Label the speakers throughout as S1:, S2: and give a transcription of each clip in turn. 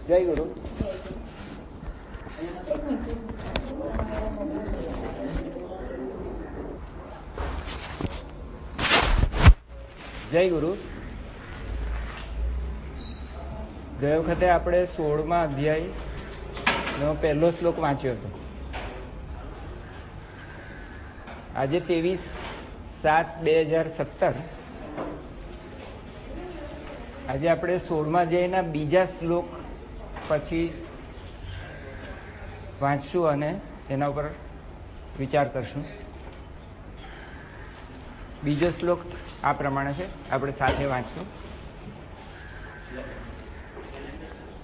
S1: જય ગુરુ. જય ગુરુ. ગયા વખતે આપણે 16મા અધ્યાયનો પહેલો શ્લોક વાંચ્યો હતો. આજે 23/7/2017. આજે આપણે 16મા અધ્યાયના બીજા શ્લોક પછી વાંચશું અને એના ઉપર વિચાર કરશું. બીજો શ્લોક આ પ્રમાણે છે, આપણે સાથે વાંચશું.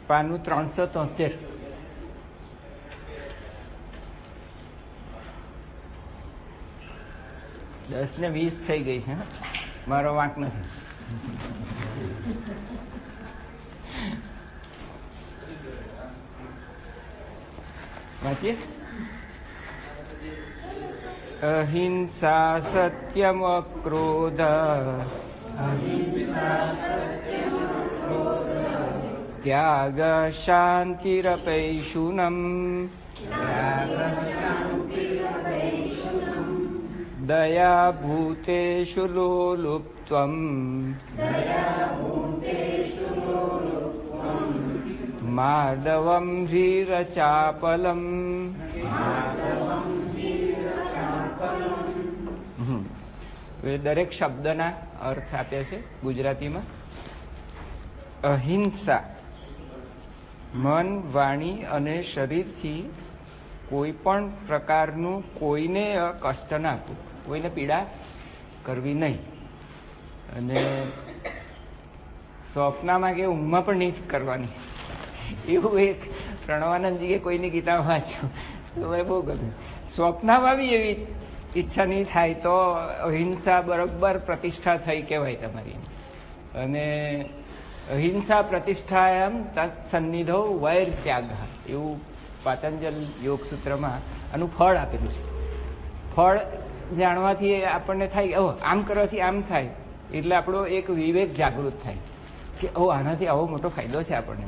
S1: પાનું 373. દસ ને 20 થઈ ગઈ છે, મારો વાંક નથી. વાંચીએ. અહિંસા સત્યમ ક્રોધ ત્યાગ શાંતિરપૈશુનમ દયા ભૂતેષુ લોલુપ્ત્વમ માર્દવમ ધીરચાપલમ. દરેક શબ્દના અર્થ આપ્યા છે ગુજરાતીમાં. અહિંસા મન, વાણી અને શરીરથી કોઈ પણ પ્રકારનું કોઈને કષ્ટ ના આપવું, કોઈને પીડા કરવી નહીં. અને સ્વપ્નમાં કે ઊંઘમાં પણ નહીં કરવાની. એવું એક પ્રણવાનંદજીએ કોઈની ગીતા વાંચ્યું તો મને બહુ ગમ્યું. સ્વપ્નમાં બી એવી ઈચ્છા નહીં થાય તો અહિંસા બરોબર પ્રતિષ્ઠા થઈ કહેવાય તમારી. અને અહિંસા પ્રતિષ્ઠાયામ તત્સન્નિધો વૈર ત્યાગ, એવું પાતંજલ યોગ સૂત્રમાં આનું ફળ આપેલું છે. ફળ જાણવાથી આપણને થાય આમ કરવાથી આમ થાય, એટલે આપણો એક વિવેક જાગૃત થાય કે આનાથી આવો મોટો ફાયદો છે આપણને.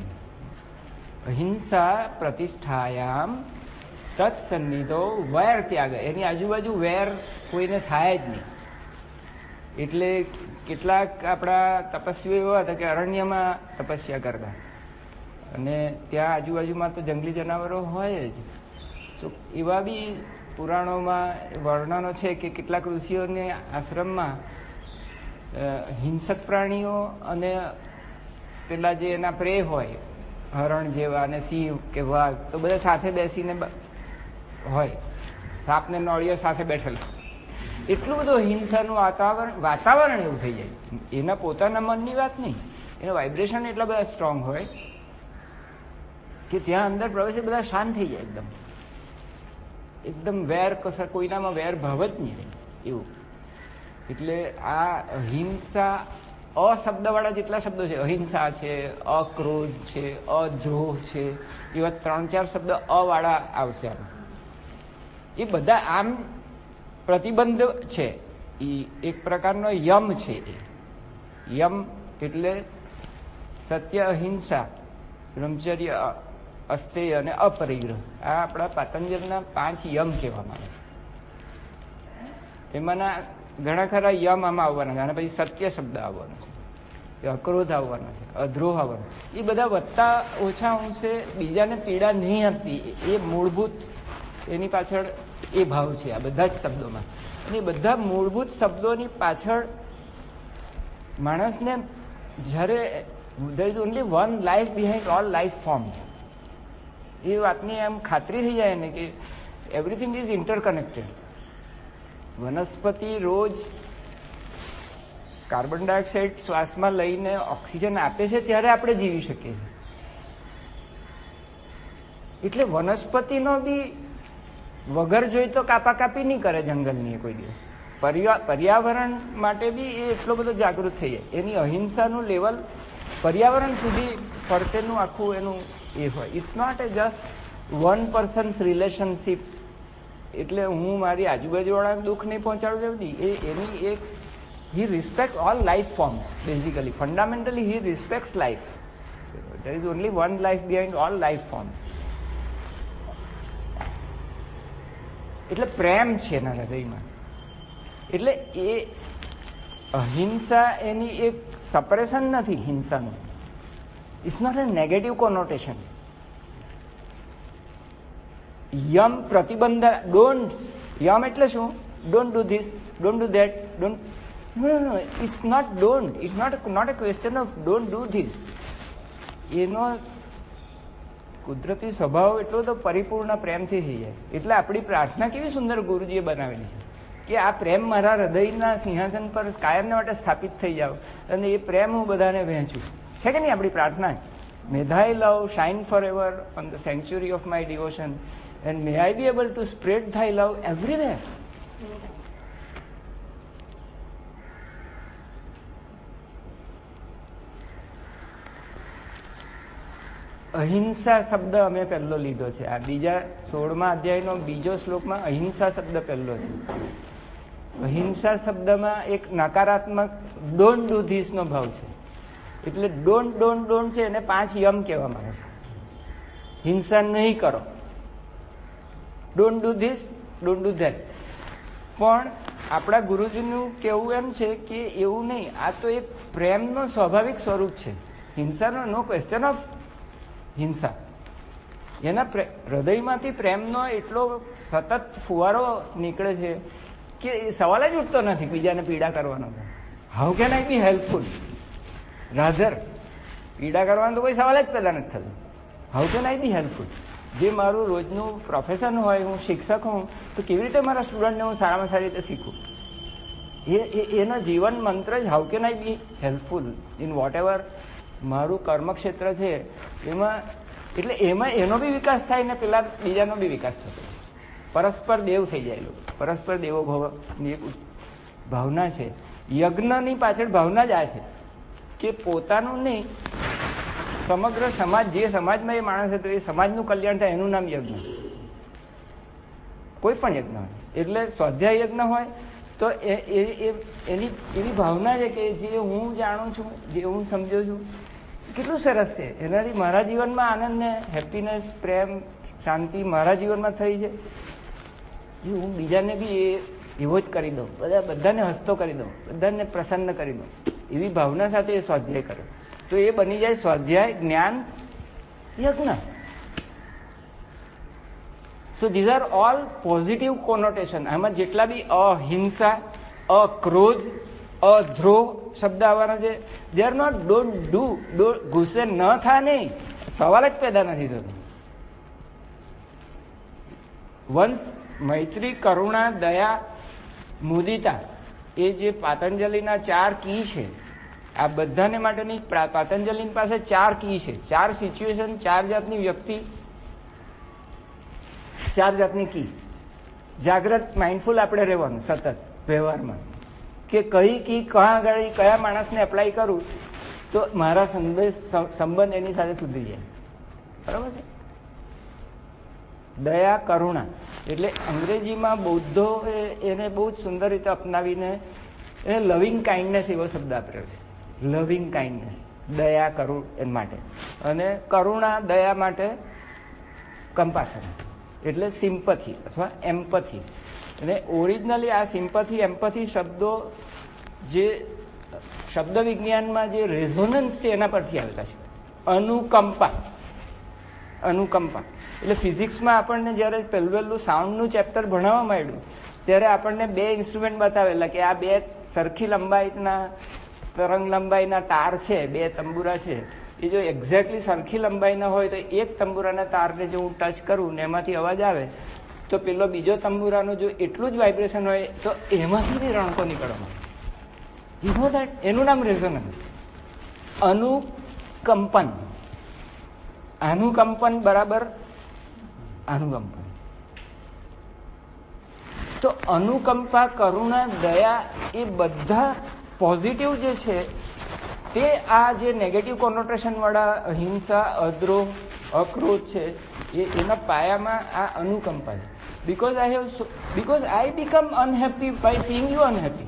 S1: અહિંસા પ્રતિષ્ઠાયામ તત્સન્નિધો વૈર ત્યાગ, એની આજુબાજુ વેર કોઈને થાય જ નહીં. એટલે કેટલાક આપણા તપસ્વીઓ એવા હતા કે અરણ્યમાં તપસ્યા કરતા, અને ત્યાં આજુબાજુમાં તો જંગલી જનાવરો હોય જ. તો એવા બી પુરાણોમાં વર્ણનો છે કે કેટલાક ઋષિઓને આશ્રમમાં હિંસક પ્રાણીઓ અને પેલા જે એના પ્રેય હોય, હરણ જેવા અને સિંહ કે વાઘ, તો બધા સાથે બેસીને હોય. સાપને નોળીઓ સાથે બેઠેલા. એટલું બધું હિંસાનું વાતાવરણ એવું થઈ જાય. એના પોતાના મનની વાત નહીં, એના વાઇબ્રેશન એટલા બધા સ્ટ્રોંગ હોય કે ત્યાં અંદર પ્રવેશે બધા શાંત થઈ જાય. એકદમ વેર કસર, કોઈનામાં વેર ભાવ જ નહીં એવું. એટલે આ અહિંસા અશબ્દવાળા જેટલા શબ્દો છે, અહિંસા છે, અક્રોધ છે, અદ્રોહ છે, એવા 3-4 શબ્દ અવાળા આવશે. એ બધા આમ પ્રતિબંધ છે. એ એક પ્રકારનો યમ છે. યમ એટલે સત્ય, અહિંસા, બ્રહ્મચર્ય, અસ્તેય અને અપરિગ્રહ. આ આપણા પાતંજલના 5 યમ કહેવામાં આવે છે. એમાંના ઘણા ખરા યમ આમાં આવવાના છે. અને પછી સત્ય શબ્દ આવવાનો છે, અક્રોધ આવવાનો છે, અદ્રોહ આવવાનો. એ બધા વધતા ઓછા અંશે બીજાને પીડા નહીં આપતી, એ મૂળભૂત એની પાછળ એ ભાવ છે આ બધા જ શબ્દોમાં. અને બધા મૂળભૂત શબ્દોની પાછળ માણસને જ્યારે there is only one life behind all life forms, એ વાતની એમ ખાતરી થઈ જાય ને કે એવરીથિંગ ઇઝ ઇન્ટરકનેક્ટેડ. વનસ્પતિ રોજ કાર્બન ડાયોક્સાઇડ શ્વાસમાં લઈને ઓક્સિજન આપે છે ત્યારે આપણે જીવી શકીએ છીએ. એટલે વનસ્પતિનો બી વગર જોઈ તો કાપી નહીં કરે જંગલની કોઈ દિવસ. પર્યાવરણ માટે બી એ એટલો બધો જાગૃત થઈ જાય. એની અહિંસાનું લેવલ પર્યાવરણ સુધી ફરતેનું આખું એનું એ હોય. It's not a just one person's relationship. એટલે હું મારી આજુબાજુવાળાને દુઃખ નહીં પહોંચાડું, એની એક he respects all life forms, basically. Fundamentally, he respects life. There is only one life behind all life forms. એટલે પ્રેમ છે એના હૃદયમાં. એટલે એ અહિંસા એની એક સપ્રેશન નથી હિંસાનું. It's not a negative connotation. યમ પ્રતિબંધ, ડોન્ટ, યમ એટલે શું? Don't do this, don't do that, don't. No, it's not don't. It's not a question of don't do this. એનો કુદરતી સ્વભાવ એટલો તો પરિપૂર્ણ પ્રેમથી થઈ જાય. એટલે આપણી પ્રાર્થના કેવી સુંદર ગુરુજીએ બનાવેલી છે કે આ પ્રેમ મારા હૃદયના સિંહાસન પર કાયમને માટે સ્થાપિત થઈ જાવ અને એ પ્રેમ હું બધાને વહેંચું. છે કે નહીં આપણી પ્રાર્થના? મે thy love shine forever on the sanctuary of my devotion and may I be able to spread thy love everywhere. અહિંસા શબ્દ અમે પહેલો લીધો છે. આ બીજા 16મા અધ્યાયનો બીજો શ્લોકમાં અહિંસા શબ્દ પહેલો છે. અહિંસા શબ્દમાં એક નકારાત્મક ડોન્ટ ડુ ધીસ નો ભાવ છે. એટલે ડોન્ટ છે એને 5 યમ કહેવામાં આવે છે. હિંસા નહીં કરો, don't do this, don't do that. પણ આપણા ગુરુજીનું કહેવું એમ છે કે એવું નહીં, આ તો એક પ્રેમનો સ્વાભાવિક સ્વરૂપ છે. હિંસાનો નો ક્વેશ્ચન ઓફ હિંસા. એના હૃદયમાંથી પ્રેમનો એટલો સતત ફુવારો નીકળે છે કે સવાલ જ ઉઠતો નથી બીજાને પીડા કરવાનો. How can I be helpful? Rather પીડા કરવાનો તો કોઈ સવાલ જ પેદા નથી થતો. How can I be helpful? જે મારું રોજનું પ્રોફેશન હોય, હું શિક્ષક હોઉં, તો કેવી રીતે મારા સ્ટુડન્ટને હું સારામાં સારી રીતે શીખું? એનો જીવન મંત્ર જ how can I be helpful in whatever મારું કર્મક્ષેત્ર છે એમાં. એટલે એમાં એનો બી વિકાસ થાય ને પેલા બીજાનો બી વિકાસ થતો. પરસ્પર દેવ થઈ જાય લોકો. પરસ્પર દેવો ભવની એક ભાવના છે. યજ્ઞની પાછળ ભાવના જ આ છે કે પોતાનું નહીં, સમગ્ર સમાજ, જે સમાજમાં એ માણસ હતો એ સમાજનું કલ્યાણ થાય, એનું નામ યજ્ઞ. કોઈ પણ યજ્ઞ હોય. એટલે સ્વાધ્યાય યજ્ઞ હોય તો એની એવી ભાવના છે કે જે હું જાણું છું, જે હું સમજુ છું, કેટલું સરસ છે. એનાથી મારા જીવનમાં આનંદ ને હેપીનેસ, પ્રેમ, શાંતિ મારા જીવનમાં થઈ છે. હું બીજાને બી એવો જ કરી દઉં, બધાને હસતો કરી દઉં, બધાને પ્રસન્ન કરી દઉં, એવી ભાવના સાથે એ સ્વાધ્યાય કરે તો એ બની જાય સ્વાધ્યાય જ્ઞાન યજ્ઞ. So these are all positive connotation. આમાં જેટલા બી અહિંસા, અક્રોધ, અદ્રોહ શબ્દ આવવાના છે, they are not don't do. ગુસ્સે ન થા નહીં, સવાલ જ પેદા નથી થતો. વંશ, મૈત્રી, કરુણા, દયા, મુદિતા, એ જે પાતંજલિના 4 કી છે, આ બધાને માટેની પાતંજલિની પાસે 4 કી છે. 4 સિચ્યુએશન, 4 જાતની વ્યક્તિ, 4 જાતની કી. જાગ્રત માઇન્ડફુલ આપણે રહેવાનું સતત વ્યવહારમાં કે કઈ કી કયા આગળ કયા માણસને એપ્લાય કરું તો મારા સંબંધ એની સાથે સુધરી જાય. બરાબર છે? દયા, કરુણા, એટલે અંગ્રેજીમાં બૌદ્ધો એને બહુ જ સુંદર રીતે અપનાવીને એને લવિંગ કાઇન્ડનેસ એવો શબ્દ આપ્યો છે. લવિંગ કાઇન્ડનેસ, દયા કરું એના માટે, અને કરુણા દયા માટે કમ્પાશન, એટલે સિમ્પથી અથવા એમ્પથી. અને ઓરિજિનલી આ સિમ્પથી એમ્પથી શબ્દો જે શબ્દ વિજ્ઞાનમાં જે રેઝોનન્સ છે એના પરથી આવેલા છે. અનુકંપા, અનુકંપા એટલે ફિઝિક્સમાં આપણને જયારે પહેલું સાઉન્ડનું ચેપ્ટર ભણાવવા માંડ્યું ત્યારે આપણને 2 ઇન્સ્ટ્રુમેન્ટ બતાવેલા કે આ 2 સરખી લંબાઈના તરંગ લંબાઈના તાર છે, 2 તંબુરા છે. એ જો એક્ઝેક્ટલી સરખી લંબાઈના હોય તો એક તંબુરાના તારને જો હું ટચ કરું ને એમાંથી અવાજ આવે તો પેલો બીજો તંબુરાનો જો એટલું જ વાઇબ્રેશન હોય તો એમાંથી બી રણકો નીકળવાનો. You know that? એનું નામ રેઝોનન્સ. અનુકંપન, અનુકંપન બરાબર અનુકંપન. તો અનુકંપા, કરુણા, દયા એ બધા પોઝિટિવ જે છે તે આ જે નેગેટિવ કોનોટેશન વાળા અહિંસા, અદ્રોહ, અક્રોધ છે એના પાયામાં આ અનુકંપા છે. Because I become unhappy by seeing you unhappy.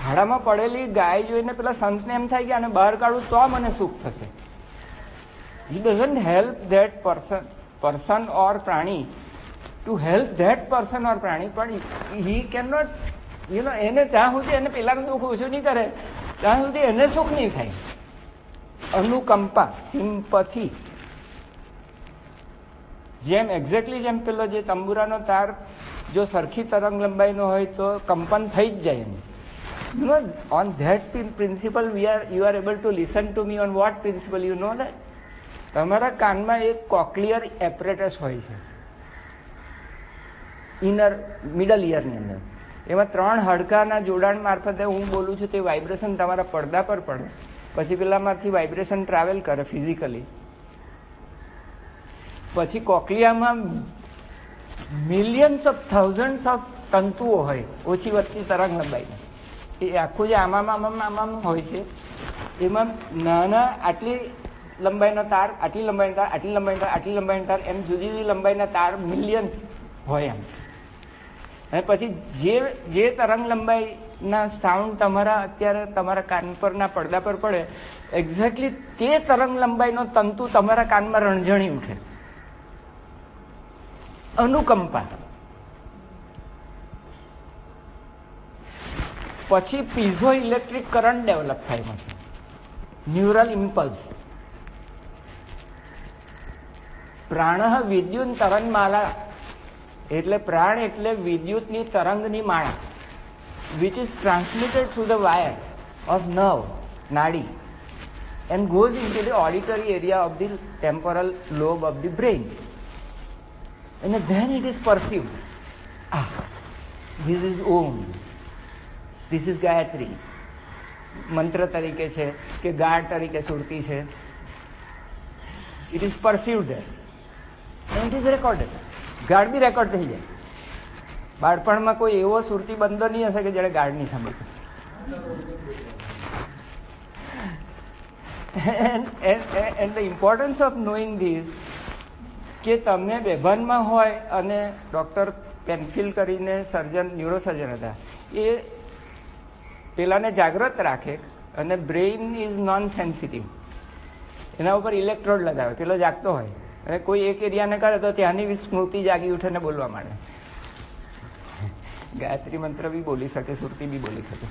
S1: ખાડામાં પડેલી ગાય જોઈને પેલા સંતને એમ થાય કે આને બહાર કાઢું તો મને સુખ થશે. He doesn't help that person or prani to help that person or prani, but he cannot, એને ત્યાં સુધી એને પેલાનું દુઃખ ઓછું નહીં કરે ત્યાં સુધી એને સુખ નહીં થાય. અનુકંપા, સિમ્પથી. જેમ એક્ઝેક્ટલી જેમ પેલો જે તંબુરાનો તાર જો સરખી તરંગ લંબાઈનો હોય તો કંપન થઈ જ જાય એમ. On that principle you are able to listen to me. On what principle? You know that? તમારા કાનમાં એક કોક્લિયર એપરેટસ હોય છે મિડલ ઇયરની અંદર. એમાં 3 હાડકાના જોડાણ મારફતે હું બોલું છું તે વાઇબ્રેશન તમારા પડદા પર પડે, પછી પેલામાંથી વાઇબ્રેશન ટ્રાવેલ કરે ફિઝિકલી, પછી કોક્લિયામાં મિલિયન્સ ઓફ થાઉઝન્ડ્સ ઓફ તંતુઓ હોય ઓછી વધતી તરંગ લંબાઈ. એ આખું જે આમાં હોય છે એમાં નાના આટલી લંબાઈનો તાર, આટલી લંબાઈનો તાર, આટલી લંબાઈનો તાર, આટલી લંબાઈનો તાર, એમ જુદી જુદી લંબાઈના તાર મિલિયન્સ હોય એમ. અને પછી જે તરંગ લંબાઈના સાઉન્ડ તમારા અત્યારે તમારા કાન પરના પડદા પર પડે, એક્ઝેક્ટલી તે તરંગ લંબાઈનો તંતુ તમારા કાનમાં રણઝણી ઉઠે. અનુકંપા. પછી પીઝો ઇલેક્ટ્રિક કરંટ ડેવલપ થાય એમાંથી, ન્યુરલ ઇમ્પલ્સ. પ્રાણ વિદ્યુત તરંગમાળા, એટલે પ્રાણ એટલે વિદ્યુતની તરંગની માળા, which is transmitted through the wire of nerve, nadi, and goes into the auditory area of the temporal lobe of the brain, and then it is perceived. This is Om, this is Gayatri. મંત્ર તરીકે છે કે ગાઢ તરીકે સુરતી છે. It is perceived there. And it is recorded. ગાઢ બી record થઈ જાય. બાળપણમાં કોઈ એવો સુરતી બંદો નહીં હશે કે જેને ગાઢ નહીં સાંભળ્યું. And the importance of knowing this, કે તમને બેભાનમાં હોય અને ડોક્ટર પેનફિલ કરીને સર્જન, ન્યુરોસર્જન હતા, એ પેલાને જાગ્રત રાખે અને બ્રેઇન ઇઝ નોન સેન્સિટિવ, એના ઉપર ઇલેક્ટ્રોડ લગાવે, પેલો જાગતો હોય અને કોઈ એક એરિયાને કરે તો ત્યાંની સ્મૃતિ જાગી ઉઠે ને બોલવા માંડે. ગાયત્રી મંત્ર બી બોલી શકે, સુરતી બી બોલી શકે.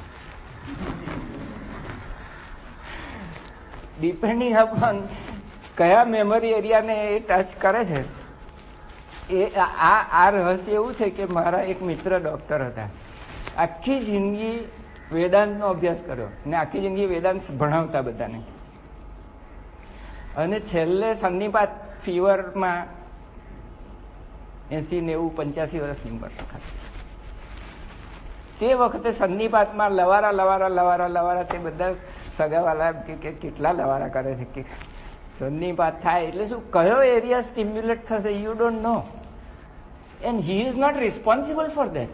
S1: ડિપેન્ડિંગ અપોન કયા મેમરી એરિયાને એ ટચ કરે છે. એ આ રહસ્ય એવું છે કે મારા એક મિત્ર ડોક્ટર હતા, આખી જિંદગી વેદાંતનો અભ્યાસ કર્યો ને આખી જિંદગી વેદાંત ભણાવતા બધાને, અને છેલ્લે સન્નિપાત ફીવરમાં 80, 90, 85 વર્ષની ઉંમર ખાતી. તે વખતે સન્નિપાતમાં લવારા તે બધા સગાવાલા કે કેટલા લવારા કરે છે કે સન્નિપાત થાય એટલે શું, કયો એરિયા સ્ટિમ્યુલેટ થશે, you don't know, and he is not responsible for that.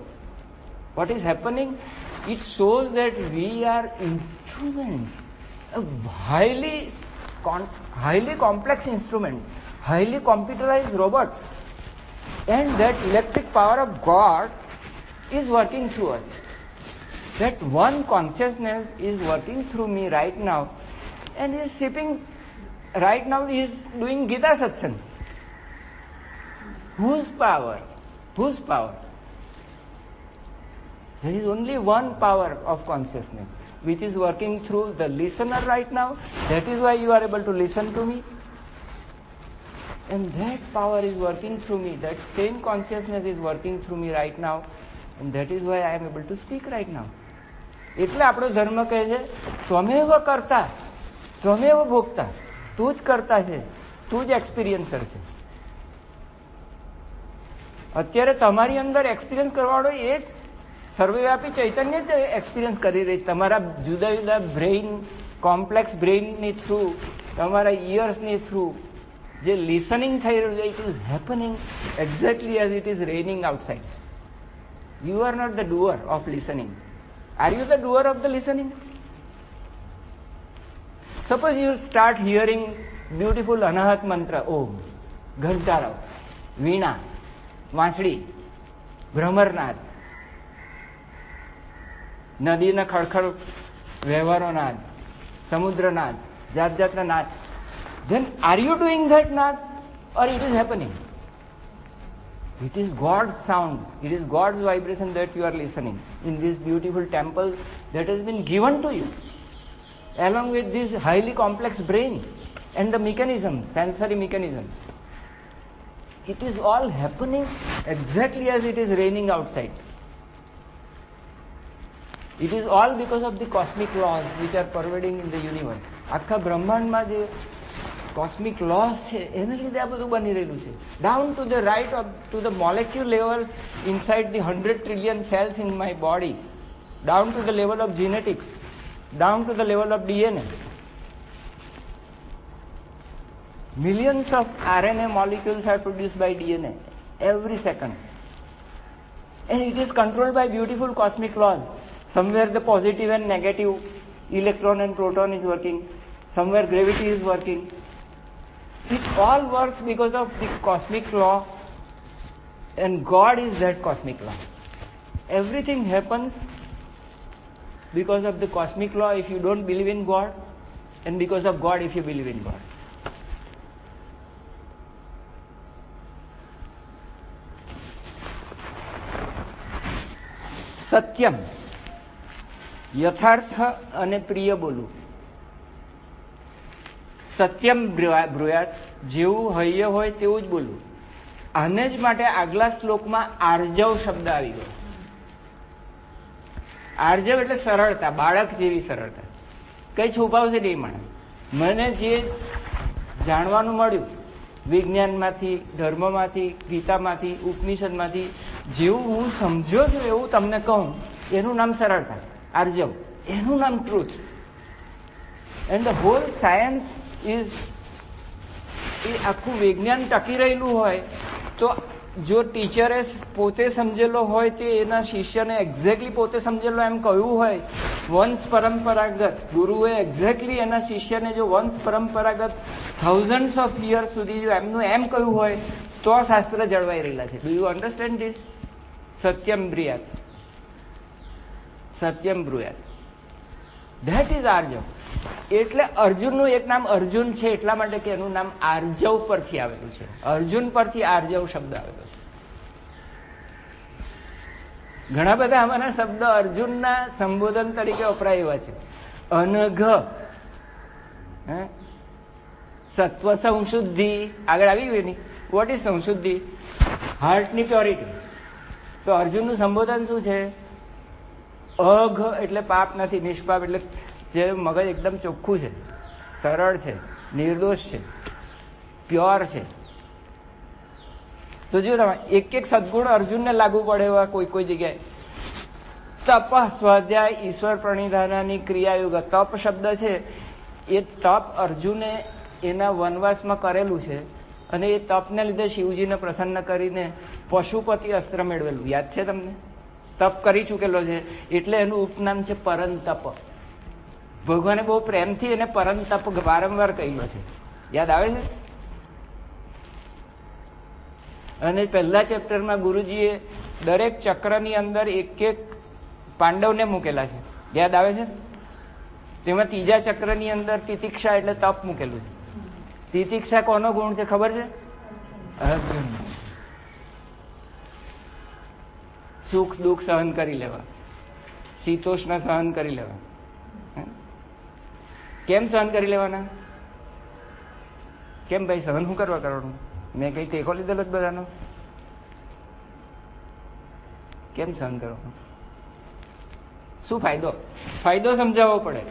S1: What is happening, it shows that we are instruments, highly complex instruments, highly computerized robots, and that electric power of God is working through us. That one consciousness is working through me right now and is sipping, right now is doing Gita Satsang. Whose power? Whose power? There is only one power of consciousness which is working through the listener right now. That is why you are able to listen to me. And that power is working through me. That same consciousness is working through me right now. And that is why I am able to speak right now. એટલે આપણો ધર્મ કહે છે ત્વમેવ કર્તા ત્વમેવ ભોગતા, તું જ કરતા છે, તું જ એક્સપિરિયન્સર છે. અત્યારે તમારી અંદર એક્સપિરિયન્સ કરવાવાળો એ જ સર્વવ્યાપી ચૈતન્ય જ એક્સપિરિયન્સ કરી રહી. તમારા જુદા જુદા બ્રેઇન, કોમ્પ્લેક્સ બ્રેઇનની થ્રુ, તમારા ઇયર્સની થ્રુ જે લિસનિંગ થઈ રહ્યું છે, it is happening exactly as it is raining outside. You are not the doer of listening. Are you the doer of the listening? Suppose you start hearing beautiful અનાહત મંત્ર, ઓમ, ઘંટારાવ, વીણા, વાંસળી, ભ્રમરનાદ, નદીના ખડખડ વ્યવહારો નાદ, સમુદ્ર નાદ, જાત જાતના નાદ. Then are you doing that naad or it is happening? It is God's sound. It is God's vibration that you are listening in this beautiful temple that has been given to you, along with this highly complex brain and the mechanism, sensory mechanism. It is all happening exactly as it is raining outside. It is all because of the cosmic laws which are pervading in the universe. આખા બ્રહ્માંડમાં જે cosmic laws છે એને લીધે આ બધું બની રહેલું છે. Down to the right of to the molecule levels inside the 100 trillion cells in my body, down to the level of genetics, down to the level of DNA. Millions of RNA molecules are produced by DNA every second. And it is controlled by beautiful cosmic laws. Somewhere the positive and negative electron and proton is working. Somewhere gravity is working. It all works because of the cosmic law, and God is that cosmic law. Everything happens because of the cosmic law if you don't believe in God, and because of God if you believe in God. Satyam, યથાર્થ અને પ્રિય બોલવું. સત્યમ બ્રુયાત, જેવું હૈયે હોય તેવું જ બોલવું. આને જ માટે આગલા શ્લોકમાં આર્જવ શબ્દ આવી ગયો. આર્જવ એટલે સરળતા, બાળક જેવી સરળતા. કઈ છુપાવશે નહીં માણસ. મને જે જાણવાનું મળ્યું વિજ્ઞાનમાંથી, ધર્મમાંથી, ગીતામાંથી, ઉપનિષદમાંથી, જેવું હું સમજો છું એવું તમને કહું, એનું નામ સરળતા, આર્જવ. એનું નામ truth. And the whole science is, એ આખું વિજ્ઞાન ટકી રહેલું હોય તો જો ટીચરે પોતે સમજેલો હોય તે એના શિષ્યને એક્ઝેક્ટલી પોતે સમજેલો એમ કહ્યું હોય, વંશ પરંપરાગત ગુરુએ એક્ઝેક્ટલી એના શિષ્યને જો વંશ પરંપરાગત થાઉઝન્ડ્સ ઓફ યર્સ સુધી જો એમનું એમ કહ્યું હોય તો શાસ્ત્ર જળવાઈ રહેલા છે. Do you understand this? સત્યમ બ્રુયાત, સત્યમ બ્રુયાત, ધેટ ઇઝ આર્જવ. એટલે અર્જુનનું એક નામ અર્જુન છે એટલા માટે કે એનું નામ આર્જવ પરથી આવેલું છે. અર્જુન પરથી આર્જવ શબ્દ આવેલો છે. ઘણા બધા આમાંના શબ્દ અર્જુનના સંબોધન તરીકે વપરાય એવા છે. અનઘ, સત્વ સંશુદ્ધિ આગળ આવી ગઈ. વોટ ઇઝ સંશુદ્ધિ? હાર્ટની પ્યોરિટી. તો અર્જુનનું સંબોધન શું છે? અઘ એટલે પાપ નથી, નિષ્પાપ એટલે જે મગજ એકદમ ચોખ્ખું છે, સરળ છે, નિર્દોષ છે, પ્યોર છે. તો જો તમે એક એક સદગુણ અર્જુનને લાગુ પડે એવા કોઈ કોઈ જગ્યાએ. તપ, સ્વાધ્યાય, ઈશ્વર પ્રણિધાનની ક્રિયાયુગ. તપ શબ્દ છે એ તપ અર્જુને એના વનવાસમાં કરેલું છે, અને એ તપને લીધે શિવજીને પ્રસન્ન કરીને પશુપતિ અસ્ત્ર મેળવેલું. યાદ છે તમને? તપ કરી ચૂકેલો છે એટલે એનું ઉપનામ છે પરંતપ. ભગવાને બહુ પ્રેમથી એને પરંતપ વારંવાર કહેલો છે. યાદ આવે છે? અને પહેલા ચેપ્ટરમાં ગુરુજીએ દરેક ચક્રની અંદર એક એક પાંડવને મૂકેલા છે. યાદ આવે છે? તેમાં ત્રીજા ચક્રની અંદર તિતિક્ષા એટલે તપ મૂકેલું છે. તિતિક્ષા કોનો ગુણ છે ખબર છે? અર્જુન. સુખ દુઃખ સહન કરી લેવા, શીતોષ્ણ સહન કરી લેવા. કેમ સહન કરી લેવાના? કેમ ભાઈ સહન શું કરવા કરવાનું? મેં કઈ ટેકો લીધેલો જ બધાનો? કેમ સહન કરવાનું? શું ફાયદો? ફાયદો સમજાવવો પડે.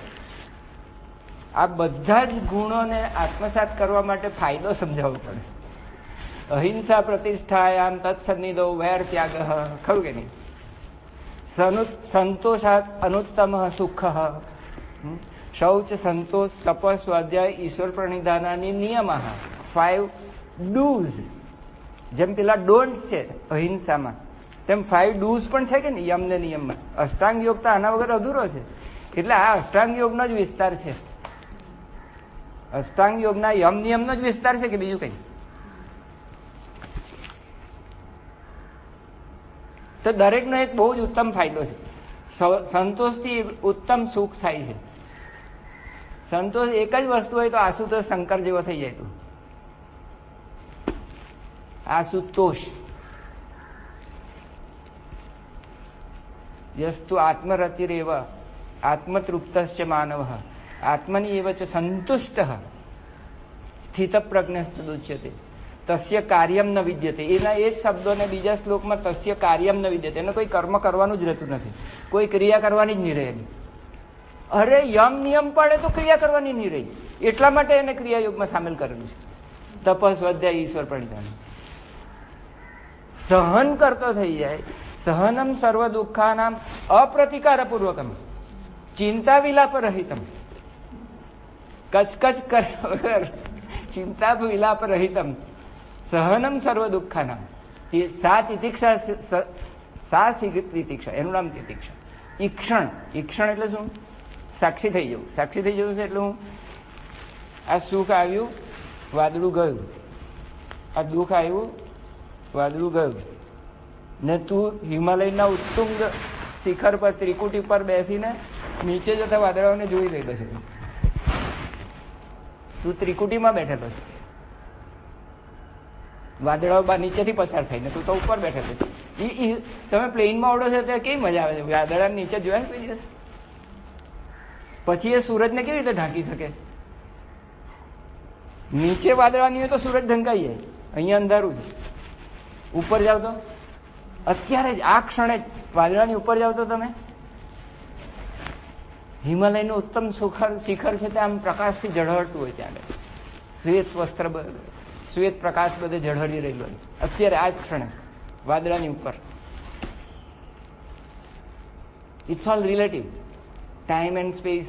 S1: આ બધા જ ગુણોને આત્મસાત કરવા માટે ફાયદો સમજાવવો પડે. અહિંસા પ્રતિષ્ઠાયામ તત્સન્નિધો વૈર ત્યાગ. ખરું કે નહીં? સંતોષાત અનુત્તમ સુખ. શૌચ, સંતોષ, તપ, સ્વાધ્યાય, ઈશ્વર પ્રણિધાનાની નિયમ. 5 ડૂઝ. જેમ પેલા ડોન્ટ છે અહિંસામાં, તેમ 5 ડૂઝ પણ છે કે નહીં યમ ને નિયમમાં. અષ્ટાંગ યોગ તો આના વગર અધૂરો છે. એટલે આ અષ્ટાંગ યોગનો જ વિસ્તાર છે. અષ્ટાંગ યોગના યમ નિયમનો જ વિસ્તાર છે કે બીજું કઈ? તો દરેકનો એક બહુ જ ઉત્તમ ફાયદો છે. સંતોષથી ઉત્તમ સુખ થાય છે. સંતોષ એક જ વસ્તુ હોય તો આશુતોષ શંકર જેવો થઈ જાય. તું આશુતોષ યસ્તુ આત્મરતિરેવ આત્મતૃપ્તશ્ચ માનવ આત્મની એવ ચ સંતુષ્ટ સ્થિત પ્રજ્ઞસ્તદુચ્યતે તસ્ય કાર્યમ ન વિદ્યતે. એના એ જ શબ્દોને બીજા શ્લોકમાં તસ્ય કાર્યમ ન વિદ્યતે. એને કોઈ કર્મ કરવાનું જ રહેતું નથી, કોઈ ક્રિયા કરવાની જ નહીં રહેલી. અરે યમ નિયમ પાડે તો ક્રિયા કરવાની નહીં રહી, એટલા માટે એને ક્રિયાયોગમાં સામેલ કરેલું છે. તપસ સ્વાધ્યાય ઈશ્વર પ્રણિધાન સહન કરતો થઈ જાય. સહનમ સર્વ દુઃખાનામ અપ્રતિકાર પૂર્વકમ ચિંતા વિલાપ રહિતમ. કચકચ કર્યા વગર ચિંતા વિલાપ રહિતમ સહનમ સર્વ દુઃખાનામ. સા તિતિક્ષા, સા તિતિક્ષા, એનું નામ તિતિક્ષા. ઈક્ષણ, ઈક્ષણ એટલે શું? સાક્ષી થઈ જવું. સાક્ષી થઈ જવું છે એટલે હું આ સુખ આવ્યું, વાદળું ગયું, આ દુઃખ આવ્યું, વાદળું ગયું, ને તું હિમાલયના ઉત્તુંગ શિખર પર ત્રિકુટી પર બેસીને નીચે જતા વાદળાઓને જોઈ રહેલો છે. તું ત્રિકુટીમાં બેઠેલો છે, વાદળાઓ નીચેથી પસાર થઈને તું તો ઉપર બેઠેલો છે. તમે પ્લેનમાં ઓડો છો ત્યારે કેવી મજા આવે છે? વાદળા નીચે જોયા કોઈ દિવસ? પછી એ સૂરજને કેવી રીતે ઢાંકી શકે? નીચે વાદળાની હોય તો સૂરજ ઢંકાઈ જાય, અહીંયા અંધારું છે. ઉપર જાવ તો અત્યારે જ આ ક્ષણે વાદળાની ઉપર જાવ તો તમે હિમાલયનું ઉત્તમ શિખર છે તે આમ પ્રકાશથી ઝળહળતું હોય. ત્યાં શ્વેત વસ્ત્ર, શ્વેત પ્રકાશ બધે ઝળહળી રહેલો હોય અત્યારે આ જ ક્ષણે વાદળાની ઉપર. It's all relative, time and space.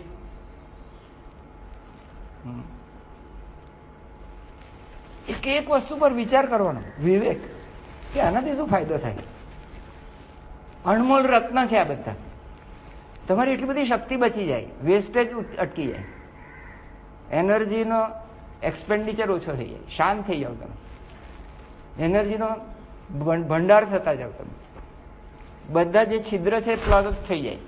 S1: એક વસ્તુ પર વિચાર કરવાનો, વિવેક, કે આનાથી શું ફાયદો થાય. અણમોલ રત્ન છે આ બધા. તમારી એટલી બધી શક્તિ બચી જાય, વેસ્ટેજ અટકી જાય, એનર્જીનો એક્સપેન્ડિચર ઓછો થઈ જાય, શાંત થઈ જાવ તમે, એનર્જીનો ભંડાર થતા જાવ તમે. બધા જે છિદ્ર છે પ્લગ થઈ જાય,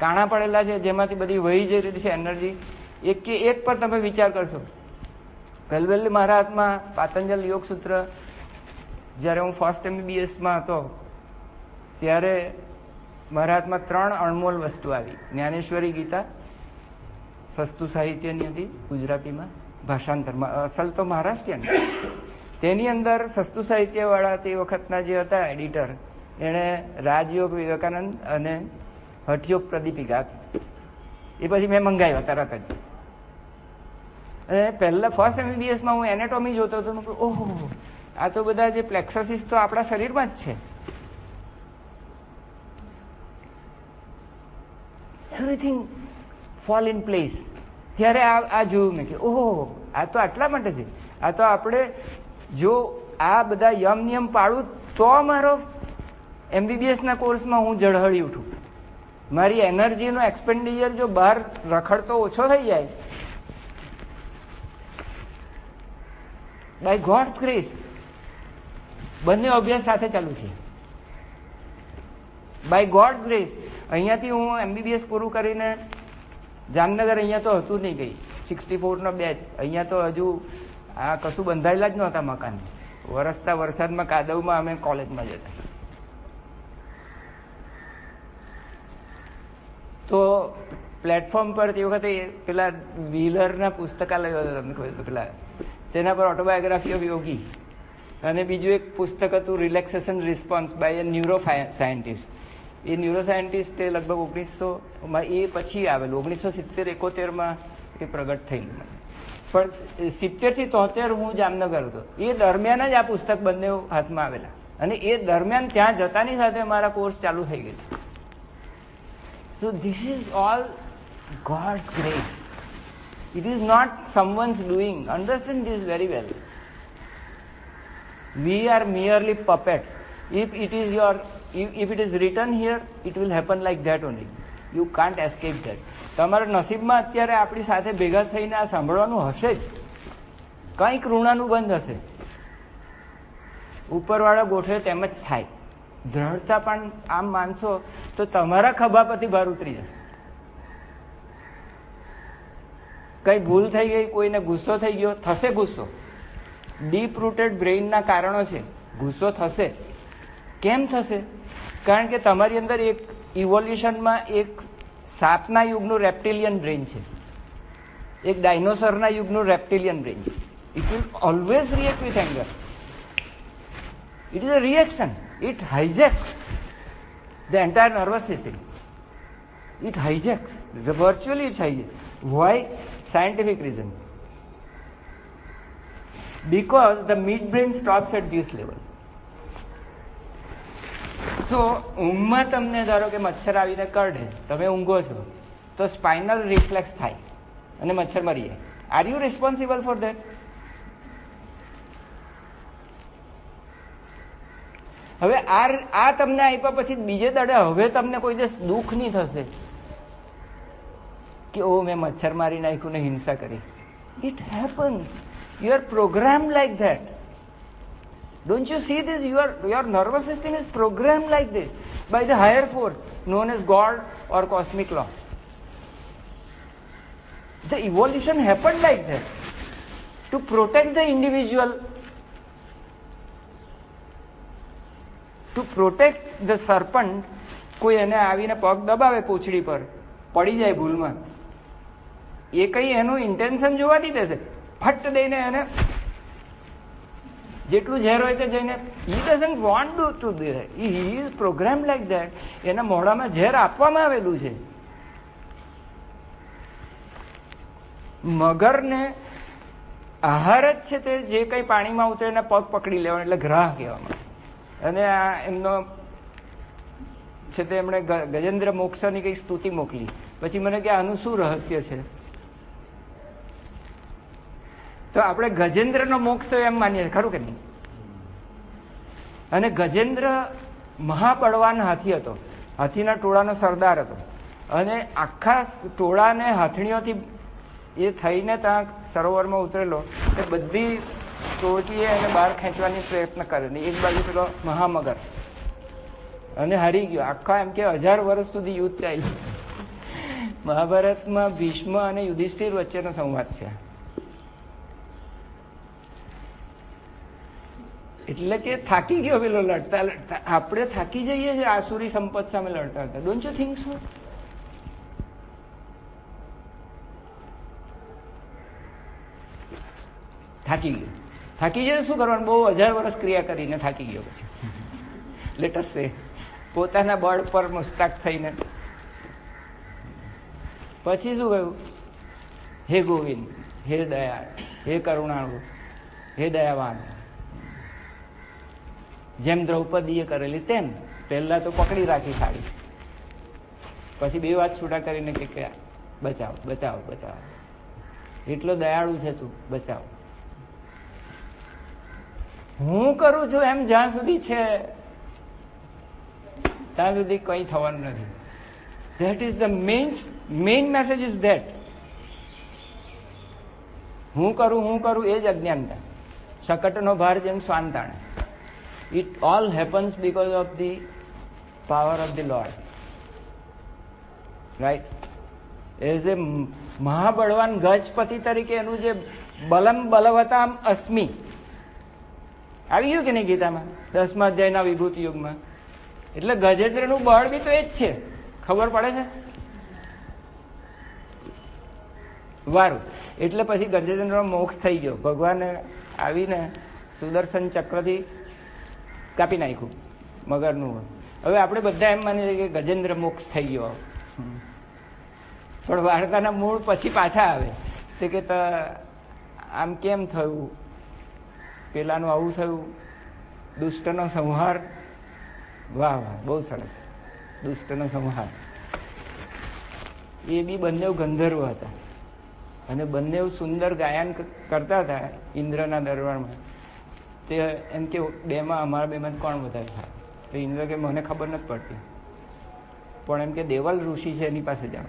S1: કાણા પડેલા છે જેમાંથી બધી વહી જઈ રહી છે એનર્જી. એક પર તમે વિચાર કરશો. ગલવેલી મારા હાથમાં પાતંજલ યોગ સૂત્ર જ્યારે હું ફર્સ્ટ MBBSમાં હતો ત્યારે મારા હાથમાં 3 અણમોલ વસ્તુ આવી. જ્ઞાનેશ્વરી ગીતા સસ્તું સાહિત્યની હતી ગુજરાતીમાં, ભાષાંતરમાં, અસલ તો મહારાષ્ટ્રીયન. તેની અંદર સસ્તું સાહિત્ય વાળા તે વખતના જે હતા એડિટર, એણે રાજયોગ વિવેકાનંદ અને હઠયોગ પ્રદીપિકા આપી. એ પછી મેં મંગાવ્યા તરત જ. અને પહેલા ફર્સ્ટ MBBSમાં હું એનેટોમી જોતો હતો. ઓહો, આ તો બધા જે પ્લેક્સસીસ તો આપણા શરીરમાં જ છે. Everything fall in place. ત્યારે આ જોયું મેં કે ઓહો, આ તો આટલા માટે છે. આ તો આપણે જો આ બધા યમ નિયમ પાડું તો મારો MBBSના કોર્સમાં હું ઝળહળી ઉઠું. મારી એનર્જીનો એક્સપેન્ડિચર જો બહાર રખડતો ઓછો થઈ જાય બાય ગોડ્સ ગ્રેસ. બંને અભ્યાસ સાથે ચાલુ છે. બાય ગોડ્સ ગ્રેસ અહીંયાથી હું MBBS પૂરું કરીને જામનગર, અહીંયા તો હતું નહીં ગઈ 64નો બેચ. અહીંયા તો હજુ આ કશું બંધાયેલા જ નહોતા મકાન. વરસતા વરસાદમાં કાદવમાં અમે કોલેજમાં જતા. તો પ્લેટફોર્મ પર તે વખતે પેલા વ્હીલરના પુસ્તકાલય તમને કહ્યું હતું પેલા, તેના પર ઓટોબાયોગ્રાફી ઓફ યોગી, અને બીજું એક પુસ્તક હતું relaxation response by a neuroscientist. એ ન્યુરો સાયન્ટિસ્ટ એ લગભગ 1900માં એ પછી આવેલું, 1970-71માં એ પ્રગટ થયેલું. પણ 70થી 73 હું જામનગર હતો. એ દરમિયાન જ આ પુસ્તક બંને હાથમાં આવેલા, અને એ દરમિયાન ત્યાં જતાની સાથે મારા કોર્સ ચાલુ થઈ ગયેલો. So this is all God's grace. It is not someone's doing. Understand this very well. We are merely puppets. If it is written here, it will happen like that only. You can't escape that. તમારા નસીબમાં અત્યારે આપણી સાથે ભેગા થઈને આ સાંભળવાનું હશે જ. કંઈક ઋણાનું બંધ હશે. ઉપરવાળા ગોઠવે તેમ જ થાય. દ્રઢતા પણ આમ માનશો તો તમારા ખભા પરથી ભાર ઉતરી જશે. કઈ ભૂલ થઈ ગઈ, કોઈને ગુસ્સો થઈ ગયો, થશે ગુસ્સો. ડીપ રૂટેડ બ્રેઇનના કારણો છે. ગુસ્સો થશે. કેમ થશે? કારણ કે તમારી અંદર એક ઇવોલ્યુશનમાં એક સાપના યુગનું રેપ્ટિલિયન બ્રેઇન છે, એક ડાયનોસરના યુગનું રેપ્ટિલિયન બ્રેઇન છે. It will always react with anger. It is a reaction. It hijacks the entire nervous system. It hijacks. Virtually it hijacks. Why? Scientific reason. Because the midbrain stops at this level. So, ઊંઘમાં તમને ધારો કે મચ્છર આવીને કરડે, તમે ઊંઘો છો, તો સ્પાઇનલ રિફ્લેક્સ થાય અને મચ્છર મરી જાય. Are you responsible for that? હવે આ તમને આપ્યા પછી બીજે દાડે હવે તમને કોઈ દિવસ દુઃખ નહીં થશે કે ઓ મેં મચ્છર મારી નાખ્યું ને હિંસા કરી. It happens. You are program like that. Don't you see this? Your nervous system is programmed like this by the higher force known as God or cosmic law. The evolution happened like that to protect the individual, to protect the serpent. કોઈ એને આવીને પગ દબાવે પૂંછડી પર, પડી જાય ભૂલમાં, એ કઈ એનું ઇન્ટેન્શન જોવા નહીં દેશે, ફટ દઈને એને જેટલું ઝેર હોય તે જઈને, he doesn't want to do that. He is programmed like that. એના મોઢામાં ઝેર આપવામાં આવેલું છે. મગરને આહાર જ છે તે જે કઈ પાણીમાં ઉતરે એને પગ પકડી લેવાનો, એટલે ગ્રાહ કહેવામાં. અને આ એમનો છે તે એમણે ગજેન્દ્ર મોક્ષની કઈ સ્તુતિ મોકલી. પછી મને કે આનું શું રહસ્ય છે? તો આપણે ગજેન્દ્રનો મોક્ષ તો એમ માનીએ, ખરું કે નહીં? અને ગજેન્દ્ર મહાબળવાન હાથી હતો, હાથીના ટોળાનો સરદાર હતો, અને આખા ટોળાને હાથણીઓથી એ થઈને ત્યાં સરોવરમાં ઉતરેલો, એ બધી ટોળકીએ એને બહાર ખેંચવાની પ્રયત્ન કરે. એક બાજુ પેલો મહામગર, અને હારી ગયો. આખા એમ કે 1000 વર્ષ સુધી યુદ્ધ ચાલ્યું. મહાભારતમાં ભીષ્મ અને યુધિષ્ઠિર વચ્ચેનો સંવાદ છે. એટલે કે થાકી ગયો પેલો લડતા લડતા. આપણે થાકી જઈએ છીએ આસુરી સંપત સામે લડતા લડતા. Don't you think so? થાકી ગયો. થાકી જાય શું કરવાનું? બહુ 1000 વર્ષ ક્રિયા કરીને થાકી ગયો. પછી લેટસ સે પોતાના બળ પર મુસ્તાક થઈને પછી શું કહ્યું? હે ગોવિંદ, હે દયાળ, હે કરુણાળુ, હે દયાવાન. જેમ દ્રૌપદીએ કરેલી તેમ. પહેલા તો પકડી રાખી સાડી, પછી 2 વાત છૂટા કરીને કે બચાવ બચાવ બચાવ. એટલો દયાળુ છે તું, બચાવ. હું કરું છું એમ જ્યાં સુધી છે ત્યાં સુધી કંઈ થવાનું નથી. That is the main message is that. હું કરું એ જ અજ્ઞાનતા. શકટનો ભાર જેમ સ્વાંતાણે. It all happens because of the power of the Lord. Right? As a મહાબળવાન Gajapati તરીકે એનું જે બલમ બલવતામ અસ્મિ આવી ગયું કે નહીં ગીતામાં 10મા અધ્યાયના વિભૂતિ યુગમાં? એટલે ગજેન્દ્રનું બળ બી તો એ જ છે. ખબર પડે છે? વારું. એટલે પછી ગજેન્દ્રનો મોક્ષ થઈ ગયો. ભગવાને આવીને સુદર્શન ચક્રથી કાપી નાખ્યું મગરનું. હવે આપણે બધા એમ માનીએ કે ગજેન્દ્ર મોક્ષ થઈ ગયો. પણ વાર્તાના મૂળ પછી પાછા આવે તે કે આમ કેમ થયું, પેલાનું આવું થયું, દુષ્ટનો સંહાર. વાહ વાહ, બહુ સરસ. દુષ્ટનો સંહાર. એ બી બંને ગંધર્વ હતા અને બંને સુંદર ગાયન કરતા હતા ઇન્દ્રના દરબારમાં. તે એમ કે અમારા બેમાં કોણ વધારે થાય? તો ઇન્દ્ર કે મને ખબર નથી પડતી, પણ એમ કે દેવલ ઋષિ છે એની પાસે જાઓ,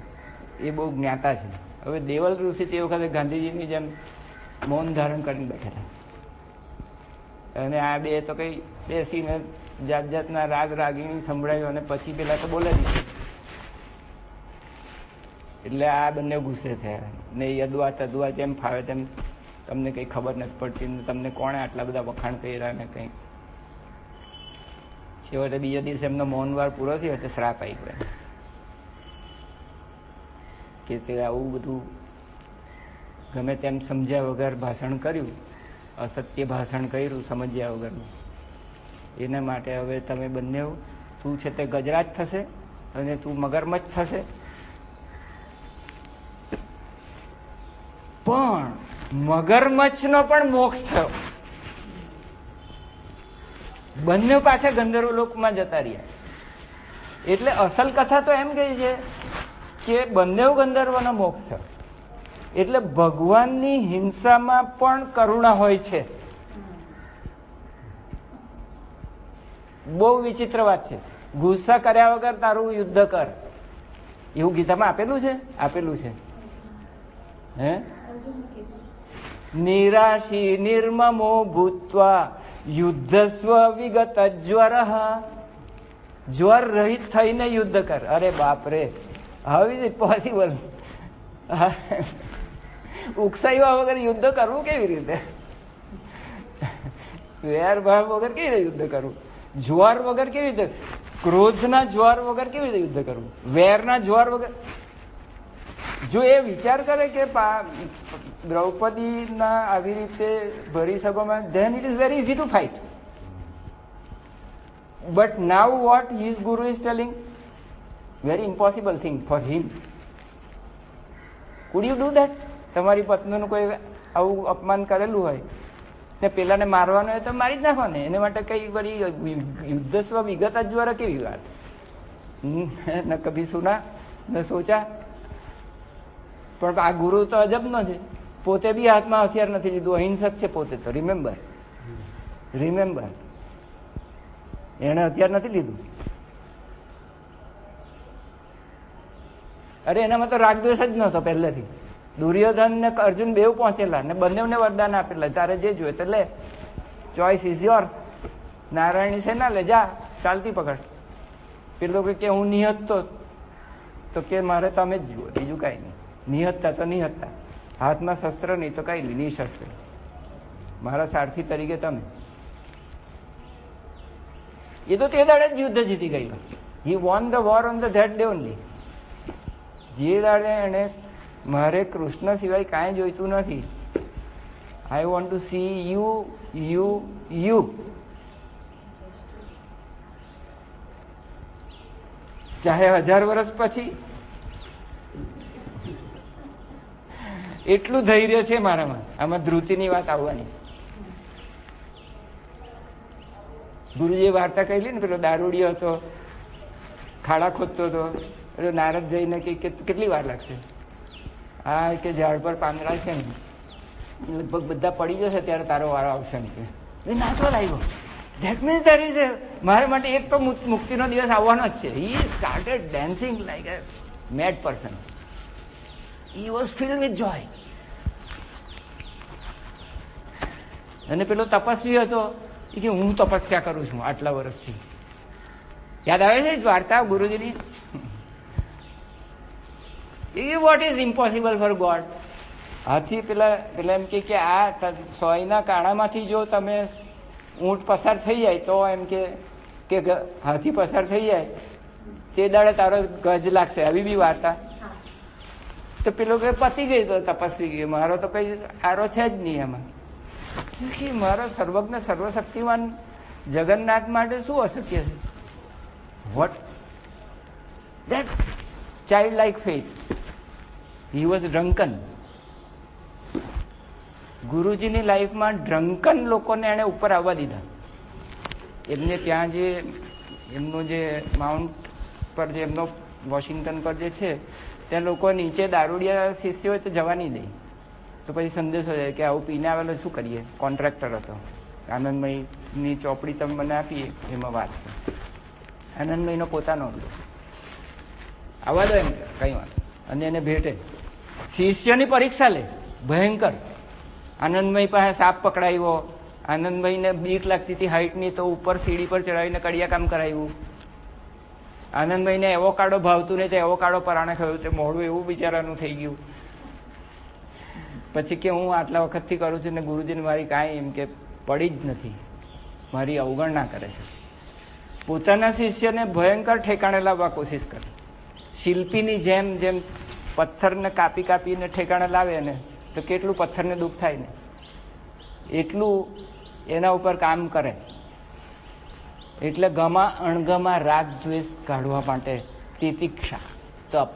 S1: એ બહુ જ્ઞાતા છે. હવે દેવલ ઋષિ તે વખતે ગાંધીજીની જેમ મૌન ધારણ કરીને બેઠેલા. અને આ બે તો કઈ બેસીને જાત જાતના રાગ રાગીણી સંભળાયું અને પછી પેલા તો બોલે દીધું. એટલે આ બંને ગુસ્સે થયા ને યદવા તદવા જેમ ફાવે તેમ તમને કઈ ખબર નથી પડતી, તમને કોણે આટલા બધા વખાણ કર્યા ને કઈ. છેવટે બીજા દિવસે એમનો મૌનવાર પૂરો થયો તો શ્રાપ આવી પડે કે તે આવું બધું ગમે તેમ સમજ્યા વગર ભાષણ કર્યું, અસત્ય ભાષણ કર્યું સમજ્યા વગરનું. એના માટે હવે તમે બંને તું છે તે ગજરાજ થશે અને તું મગરમચ્છ થશે. પણ મગરમચ્છનો પણ મોક્ષ થયો. બંને પાછા ગંધર્વ લોકમાં જતા રહ્યા. એટલે અસલ કથા તો એમ કહી છે કે બંને ગંધર્વનો મોક્ષ થયો. એટલે ભગવાનની હિંસામાં પણ કરુણા હોય છે. બહુ વિચિત્ર વાત છે. ગુસ્સા કર્યા વગર તારું યુદ્ધ કર, એવું ગીતામાં આપેલું છે. આપેલું છે હે નિરાશી નિર્મમો ભૂત્વા યુદ્ધસ્વ વિગત જ્વર. જ્વર રહિત થઈને યુદ્ધ કર. અરે બાપ રે, હાઉ ઇઝ ઇટ પોસિબલ? ઉકસાઈવા વગર યુદ્ધ કરવું કેવી રીતે? વેર ભાવ વગર કેવી રીતે યુદ્ધ કરવું? જ્વાર વગર કેવી રીતે? ક્રોધના જ્વાર વગર કેવી રીતે યુદ્ધ કરવું? વેરના જ્વાર વગર. જો એ વિચાર કરે કે દ્રૌપદીના આવી રીતે ભરી સભામાં, then it is very easy to fight. But now what his guru is telling, very impossible thing for him. Could you do that? તમારી પત્નીનું કોઈ આવું અપમાન કરેલું હોય ને પેલાને મારવાનું હોય તો મારી જ નાખો ને. એને માટે કઈ બધી યુદ્ધસ્વ વિગત દ્વારા કેવી વાત? ન કભી સુના ન સોચા. પણ આ ગુરુ તો અજબનો છે. પોતે બી હાથમાં હથિયાર નથી લીધું, અહિંસક છે પોતે તો. રિમેમ્બર એને હથિયાર નથી લીધું. અરે એનામાં તો રાગદ્વેષ જ નહોતો પહેલેથી. દુર્યોધન ને અર્જુન બેવ પહોંચેલા ને બંનેને વરદાન આપેલા, તારે જે જોઈએ તો લે, ચોઇસ ઇઝ યોર્સ. નારાયણી સેના લે, જા ચાલતી પકડ. પેલો કે હું નિહતતો તો કે મારે તમે જ જુઓ, બીજું કઈ નહીં. નિહતતા તો નિહતતા, હાથમાં શસ્ત્ર નહીં તો કઈ નહીં, નિશસ્ત્ર. મારા સારથી તરીકે તમે. એ તો તે દાડે જ યુદ્ધ જીતી ગયેલો. He won the war on the that day only. જે દાડે એને મારે કૃષ્ણ સિવાય કાંઈ જોઈતું નથી, I want to see you you you. ચાહે 1000 વર્ષ પછી. એટલું ધૈર્ય છે મારામાં. આમાં ધ્રુતિની વાત આવવાની. ગુરુજીએ વાર્તા કહેલી ને, પેલો દારૂડિયો હતો, ખાડા ખોદતો હતો. એટલે નારદ જઈને કે કેટલી વાર લાગશે? હા કે ઝાડ પર પાંદડા છે ને લગભગ બધા પડી જશે ત્યારે તારો વારો આવશે ને. એ નાચવા લાગ્યો. ધેટ મીન્સ ધેર ઇઝ મારા માટે એક તો મુક્તિનો દિવસ આવવાનો જ છે. He started dancing like a mad person. He was filled with joy. અને પેલો તપસ્વી હતો કે હું તપસ્યા કરું છું આટલા વર્ષથી. યાદ આવે છે વાર્તા ગુરુજીની? What is impossible for God? હાથી પેલા એમ કે આ સોયના કાણામાંથી જો તમે ઊંટ પસાર થઈ જાય તો એમ કે હાથી પસાર થઈ જાય તે દાડે તારો ગજ લાગશે. આવી બી વાર્તા. તો પેલો કે પતી ગઈ તો તપસ્વી ગયો, મારો તો કઈ આરો છે જ નહીં એમાં. મારો સર્વજ્ઞ સર્વશક્તિમાન જગન્નાથ માટે શું અશક્ય છે? What that child like faith. He was drunken. ગુરુજીની લાઈફમાં ડ્રંકન લોકોને એને ઉપર આવવા દીધા. એમને ત્યાં જે એમનું જે માઉન્ટ પર જે એમનો વોશિંગ્ટન પર જે છે ત્યાં લોકો નીચે દારૂડિયા શિષ્ય હોય તો જવા નહીં દે. તો પછી સંદેશો જાય કે આવું પીને આવેલો શું કરીએ? કોન્ટ્રાક્ટર હતો. આનંદમયની ચોપડી તમે મને આપીએ એમાં વાત છે. આનંદમયનો પોતાનો હતો. આવવા દો એમ કઈ વાત. અને એને ભેટે શિષ્યની પરીક્ષા લે ભયંકર. આનંદમય પાસે સાપ પકડાવ્યો, આનંદભાઈને બીક લાગતી હતી હાઈટની, તો ઉપર સીડી પર ચડાવીને કડિયા કામ કરાવ્યું. આનંદભાઈને એવોકાડો ભાવતું નહીં, તો એવોકાડો પરાણે ખાયું, તે મોઢું એવું બિચારાનું થઈ ગયું. પછી કે હું આટલા વખતથી કરું છું ને ગુરુજીને મારી કાંઈ એમ કે પડી જ નથી, મારી અવગણના કરે છે. પોતાના શિષ્યને ભયંકર ઠેકાણે લાવવા કોશિશ કરે. શિલ્પીની જેમ જેમ પથ્થરને કાપી કાપીને ઠેકાણે લાવે ને, તો કેટલું પથ્થરને દુઃખ થાય ને, એટલું એના ઉપર કામ કરે. એટલે ગમા અણગમા રાગ દ્વેષ કાઢવા માટે તિતિક્ષા, તપ,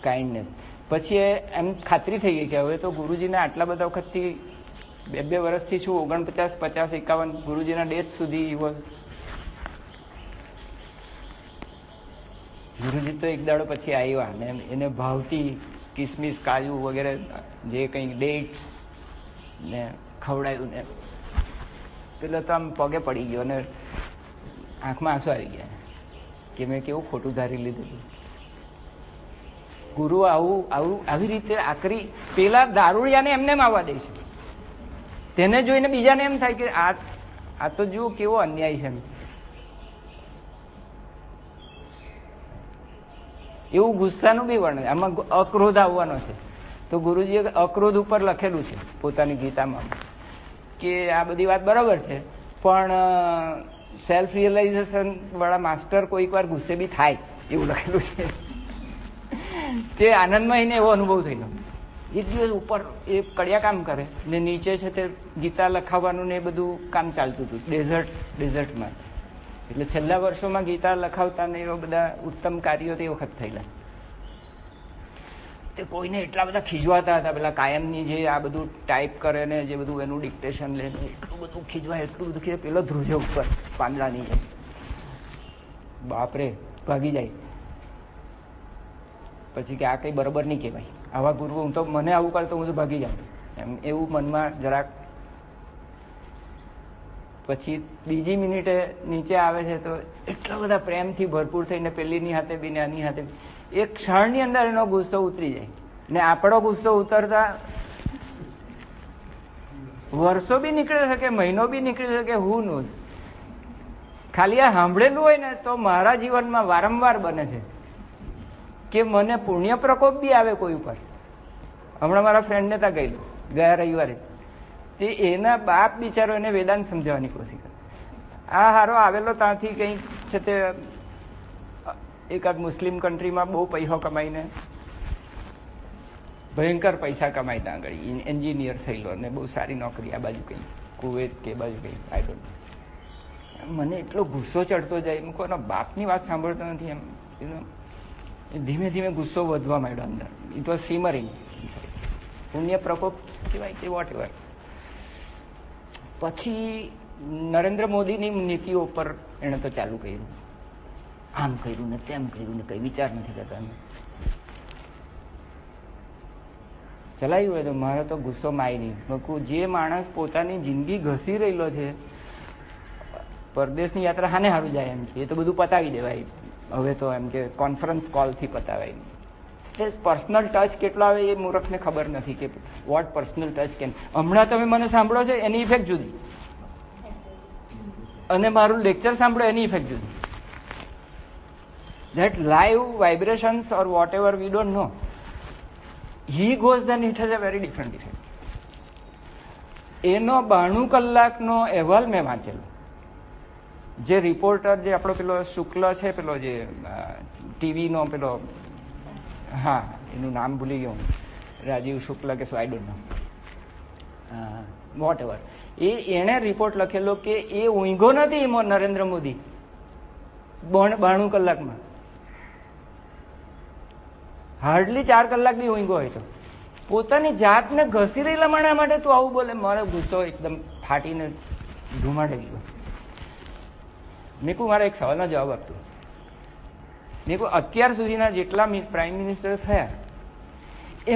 S1: કાઇન્ડનેસ. પછી એમ ખાતરી થઈ ગઈ કે હવે તો ગુરુજીને આટલા બધા વખતથી 2 વર્ષથી છું, 49, 50, 51 ગુરુજીના ડેથ સુધી ગુરુજી તો એક દાડો પછી આવ્યા ને એને ભાવતી કિસમિસ, કાજુ વગેરે જે કંઈ ડેટ્સ ને ખવડાયું ને, પેલો તો આમ પગે પડી ગયો ને આંખમાં આંસુ આવી ગયા કે મેં કેવું ખોટું ધારી લીધું. ગુરુ આવી રીતે આકરી પેલા દારૂડિયાને એમને આવવા દે છે. તેને જોઈને બીજાને એમ થાય કે આ તો જુઓ કેવો અન્યાય છે. એવું ગુસ્સાનું બી વર્ણન, આમાં અક્રોધ આવવાનો છે. તો ગુરુજીએ અક્રોધ ઉપર લખેલું છે પોતાની ગીતામાં કે આ બધી વાત બરાબર છે, પણ સેલ્ફ રિયલાઇઝેશન વાળા માસ્ટર કોઈક વાર ગુસ્સે બી થાય, એવું લખેલું છે. તે આનંદમાં એને એવો અનુભવ થયેલો. એક દિવસ ઉપર એ કડિયા કામ કરે ને નીચે છે તે ગીતા લખાવવાનું ને એ બધું કામ ચાલતું હતું ડેઝર્ટમાં. એટલે છેલ્લા વર્ષોમાં ગીતા લખાવતા ને એવા બધા ઉત્તમ કાર્યો તે વખત થયેલા. તે કોઈને એટલા બધા ખીજવાતા હતા, પેલા કાયમની જે આ બધું ટાઈપ કરે ને જે બધું એનું ડિક્ટેશન લે ને એટલું બધું ખીજવાય, એટલું બધું ખીજવાય. પેલો ધ્રુજે ઉપર પાંદડાની જાય, બાપરે ભાગી જાય. પછી કે આ કઈ બરોબર નહીં કહેવાય, આવા ગુરુ હું તો મને આવું કરતો હું તો ભાગી જાઉં એમ, એવું મનમાં જરાક. પછી બીજી મિનિટે નીચે આવે છે તો એટલા બધા પ્રેમથી ભરપૂર થઈને પેલીની હાથે બી ને આની હાથે એક ક્ષણની અંદર એનો ગુસ્સો ઉતરી જાય. ને આપણો ગુસ્સો ઉતરતા વર્ષો બી નીકળી શકે, મહિનો બી નીકળી શકે, હું નોઝ. ખાલી આ સાંભળેલું હોય ને તો મારા જીવનમાં વારંવાર બને છે કે મને પુણ્ય પ્રકોપ બી આવે કોઈ ઉપર. હમણાં મારા ફ્રેન્ડને ત્યાં ગયેલું ગયા રવિવારે, તે એના બાપ બિચારો એને વેદાંત સમજાવવાની કોશિશ કરે. આ હારો આવેલો ત્યાંથી કંઈક છે તે એકાદ મુસ્લિમ કન્ટ્રીમાં બહુ પૈસો કમાઈને ભયંકર પૈસા કમાઈ ત્યાં આગળ એન્જિનિયર થયેલો અને બહુ સારી નોકરી, આ બાજુ કંઈ કુવેત કે બાજુ કંઈ આઈ ડોન્ટ નો. મને એટલો ગુસ્સો ચડતો જાય, હું કોઈના બાપની વાત સાંભળતો નથી એમ. ધીમે ધીમે ગુસ્સો વધવા માંડ્યો અંદર. It was simmering. પુણ્ય પ્રકોપ કહેવાય કે વોટ એવર. પછી નરેન્દ્ર મોદીની નીતિઓ પર એણે તો ચાલુ કર્યું, આમ કર્યું ને તેમ કર્યું ને કઈ વિચાર નથી કરતા. ચલાવ્યું હોય તો મારો તો ગુસ્સો માય નહીં. જે માણસ પોતાની જિંદગી ઘસી રહેલો છે, પરદેશની યાત્રા હાને હારું જાય એમ છે, એ તો બધું પતાવી દેવાય હવે તો, એમ કે કોન્ફરન્સ કોલથી પતાવાય. પર્સનલ ટચ કેટલો આવે એ મૂર્ખને ખબર નથી કે વોટ પર્સનલ ટચ કેમ. હમણાં તમે મને સાંભળો છો એની ઇફેક્ટ જુદી, અને મારું લેક્ચર સાંભળો એની ઇફેક્ટ જુદી. that live vibrations or whatever we don't know, he goes then it has a very different effect. એનો 92 કલાકનો અહેવાલ મેં વાંચેલો. જે રિપોર્ટર જે આપણો પેલો શુક્લ છે, પેલો જે ટીવીનો પેલો, હા એનું નામ ભૂલી ગયો, રાજીવ શુક્લ કે શું, I don't know, whatever. એણે રિપોર્ટ લખેલો કે એ ઊંઘો નથી નરેન્દ્ર મોદી 92 કલાકમાં, હાર્ડલી 4 કલાક બી ઊંઘો હોય તો. પોતાની જાતને ઘસી રહેલા માણસ માટે તું આવું બોલે, મારો ગુસ્સો એકદમ ફાટીને ધુમાડી ગયો. મેં કહું મારા એક સવાલનો જવાબ આપતો. મેં કહું અત્યાર સુધીના જેટલા પ્રાઇમ મિનિસ્ટર થયા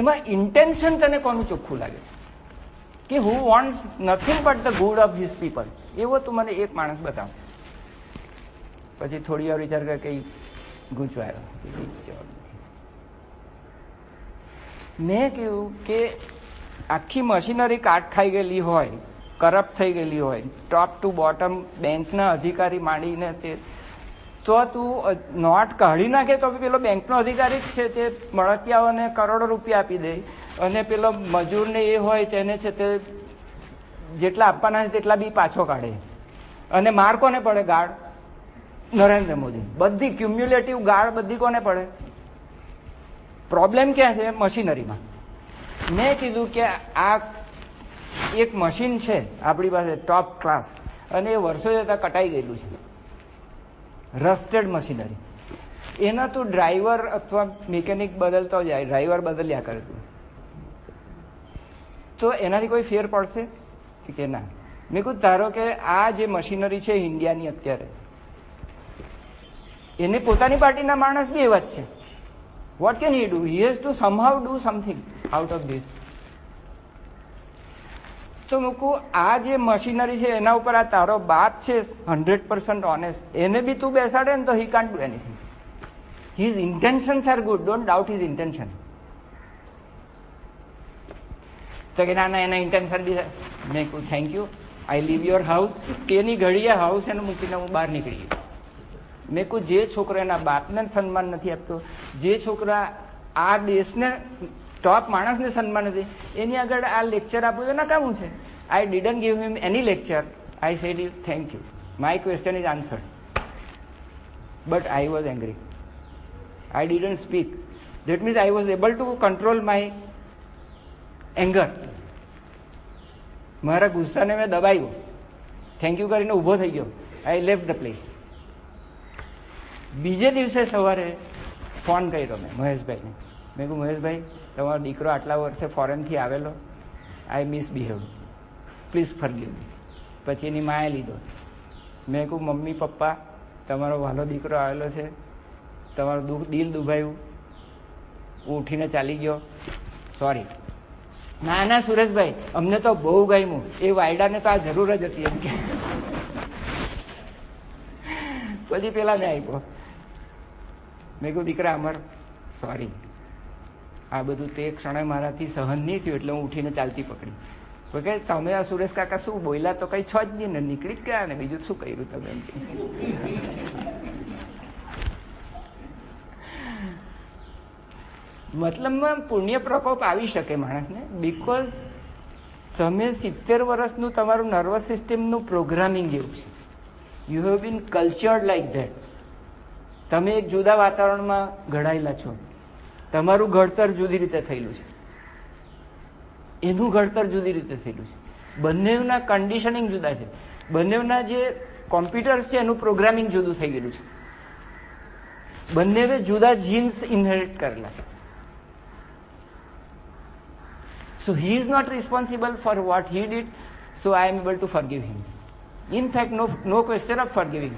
S1: એમાં ઇન્ટેન્શન તને કોનું ચોખ્ખું લાગે છે કે who wants nothing but the good of his people? એવો તું મને એક માણસ બતાવ. પછી થોડી વાર વિચાર કર, કઈ ગૂંચવાયો. મેં કહ્યું કે આખી મશીનરી કાટ ખાઈ ગયેલી હોય, કરપ્ટ થઈ ગયેલી હોય, ટોપ ટુ બોટમ બેંકના અધિકારી માંડીને તે, તો તું નોટ કાઢી નાખે તો પેલો બેંકનો અધિકારી જ છે તે મળતિયાઓને કરોડો રૂપિયા આપી દે, અને પેલો મજૂરને એ હોય તેને છે તે જેટલા આપવાના છે તેટલા બી પાછો કાઢે. અને માર કોને પડે? ગાળ નરેન્દ્ર મોદી. બધી ક્યુમ્યુલેટિવ ગાળ બધી કોને પડે? પ્રોબ્લેમ ક્યાં છે? મશીનરીમાં. મેં કીધું કે આ એક મશીન છે આપણી પાસે ટોપ ક્લાસ, અને એ વર્ષો જતા કટાઈ ગયેલું છે, રસ્ટેડ મશીનરી. એના તું ડ્રાઈવર અથવા મિકેનિક બદલતો જાય, ડ્રાઈવર બદલ્યા કરે તું, તો એનાથી કોઈ ફેર પડશે કે ના? મેં કહ્યું ધારો કે આ જે મશીનરી છે ઇન્ડિયાની અત્યારે, એને પોતાની પાર્ટીના માણસ બી એવા જ છે. What can he do? He has to somehow do something out of this. તો મૂકું આ જે મશીનરી છે એના ઉપર આ તારો બાપ છે 100% ઓનેસ્ટ, એને બી તું બેસાડે ને તો he can't do anything. His intentions are good, don't doubt his intention. તો કે ના ના એના ઇન્ટેન્શન બી. મેં કહું thank you, I leave your house. તેની ઘડીએ હાઉસ એને મૂકીને હું બહાર નીકળી ગયો. મેં કહું જે છોકરો એના બાપને સન્માન નથી આપતો, જે છોકરા આ દેશને ટોપ માણસને સન્માન નથી, એની આગળ આ લેક્ચર આપવું તો નકામું છે. આઈ didn't give him any lecture. I said you thank you, my question is answered, but I was angry. I didn't speak. That means I was able to control my anger. મારા ગુસ્સાને મેં દબાવ્યો, thank you કરીને ઊભો થઈ ગયો. I left the place. બીજે દિવસે સવારે phone કર્યો મેં મહેશભાઈને. મેં કહ્યું મહેશભાઈ, તમારો દીકરો આટલા વર્ષે ફોરેનથી આવેલો, આઈ મિસબિહેવ, પ્લીઝ ફરગીવ મી. પછી એની માએ લીધો. મેં કહ્યું મમ્મી પપ્પા, તમારો વહાલો દીકરો આવેલો છે, તમારું દિલ દુભાયું, હું ઉઠીને ચાલી ગયો, સોરી. ના ના સુરેશભાઈ, અમને તો બહુ ગમ્યું, એ વાયડાને તો આ જરૂર જ હતી એમ કે. પછી પેલા મેં આપ્યો. મેં કહ્યું દીકરા અમર, સોરી, આ બધું તે ક્ષણે મારાથી સહન નહીં થયું એટલે હું ઉઠીને ચાલતી પકડી. તો કે તમે આ સુરેશ કાકા શું બોલ્યા? તો કઈ છો જ નહીં ને, નીકળી જ ગયા ને, બીજું શું કર્યું તમે? મતલબમાં પુણ્ય પ્રકોપ આવી શકે માણસને, બીકોઝ તમે 70 વર્ષનું તમારું નર્વસ સિસ્ટમનું પ્રોગ્રામિંગ એવું છે. You have been cultured like that. તમે એક જુદા વાતાવરણમાં ઘડાયેલા છો, તમારું ઘડતર જુદી રીતે થયેલું છે, એનું ઘડતર જુદી રીતે થયેલું છે. બંનેના કન્ડિશનિંગ જુદા છે, બંનેના જે કોમ્પ્યુટર્સ છે એનું પ્રોગ્રામિંગ જુદું થઈ ગયેલું છે, બંને જુદા જીન્સ ઇનહેરિટ કરેલા છે. So he is not responsible for what he did, so I am able to forgive him. In fact, no question of forgiving.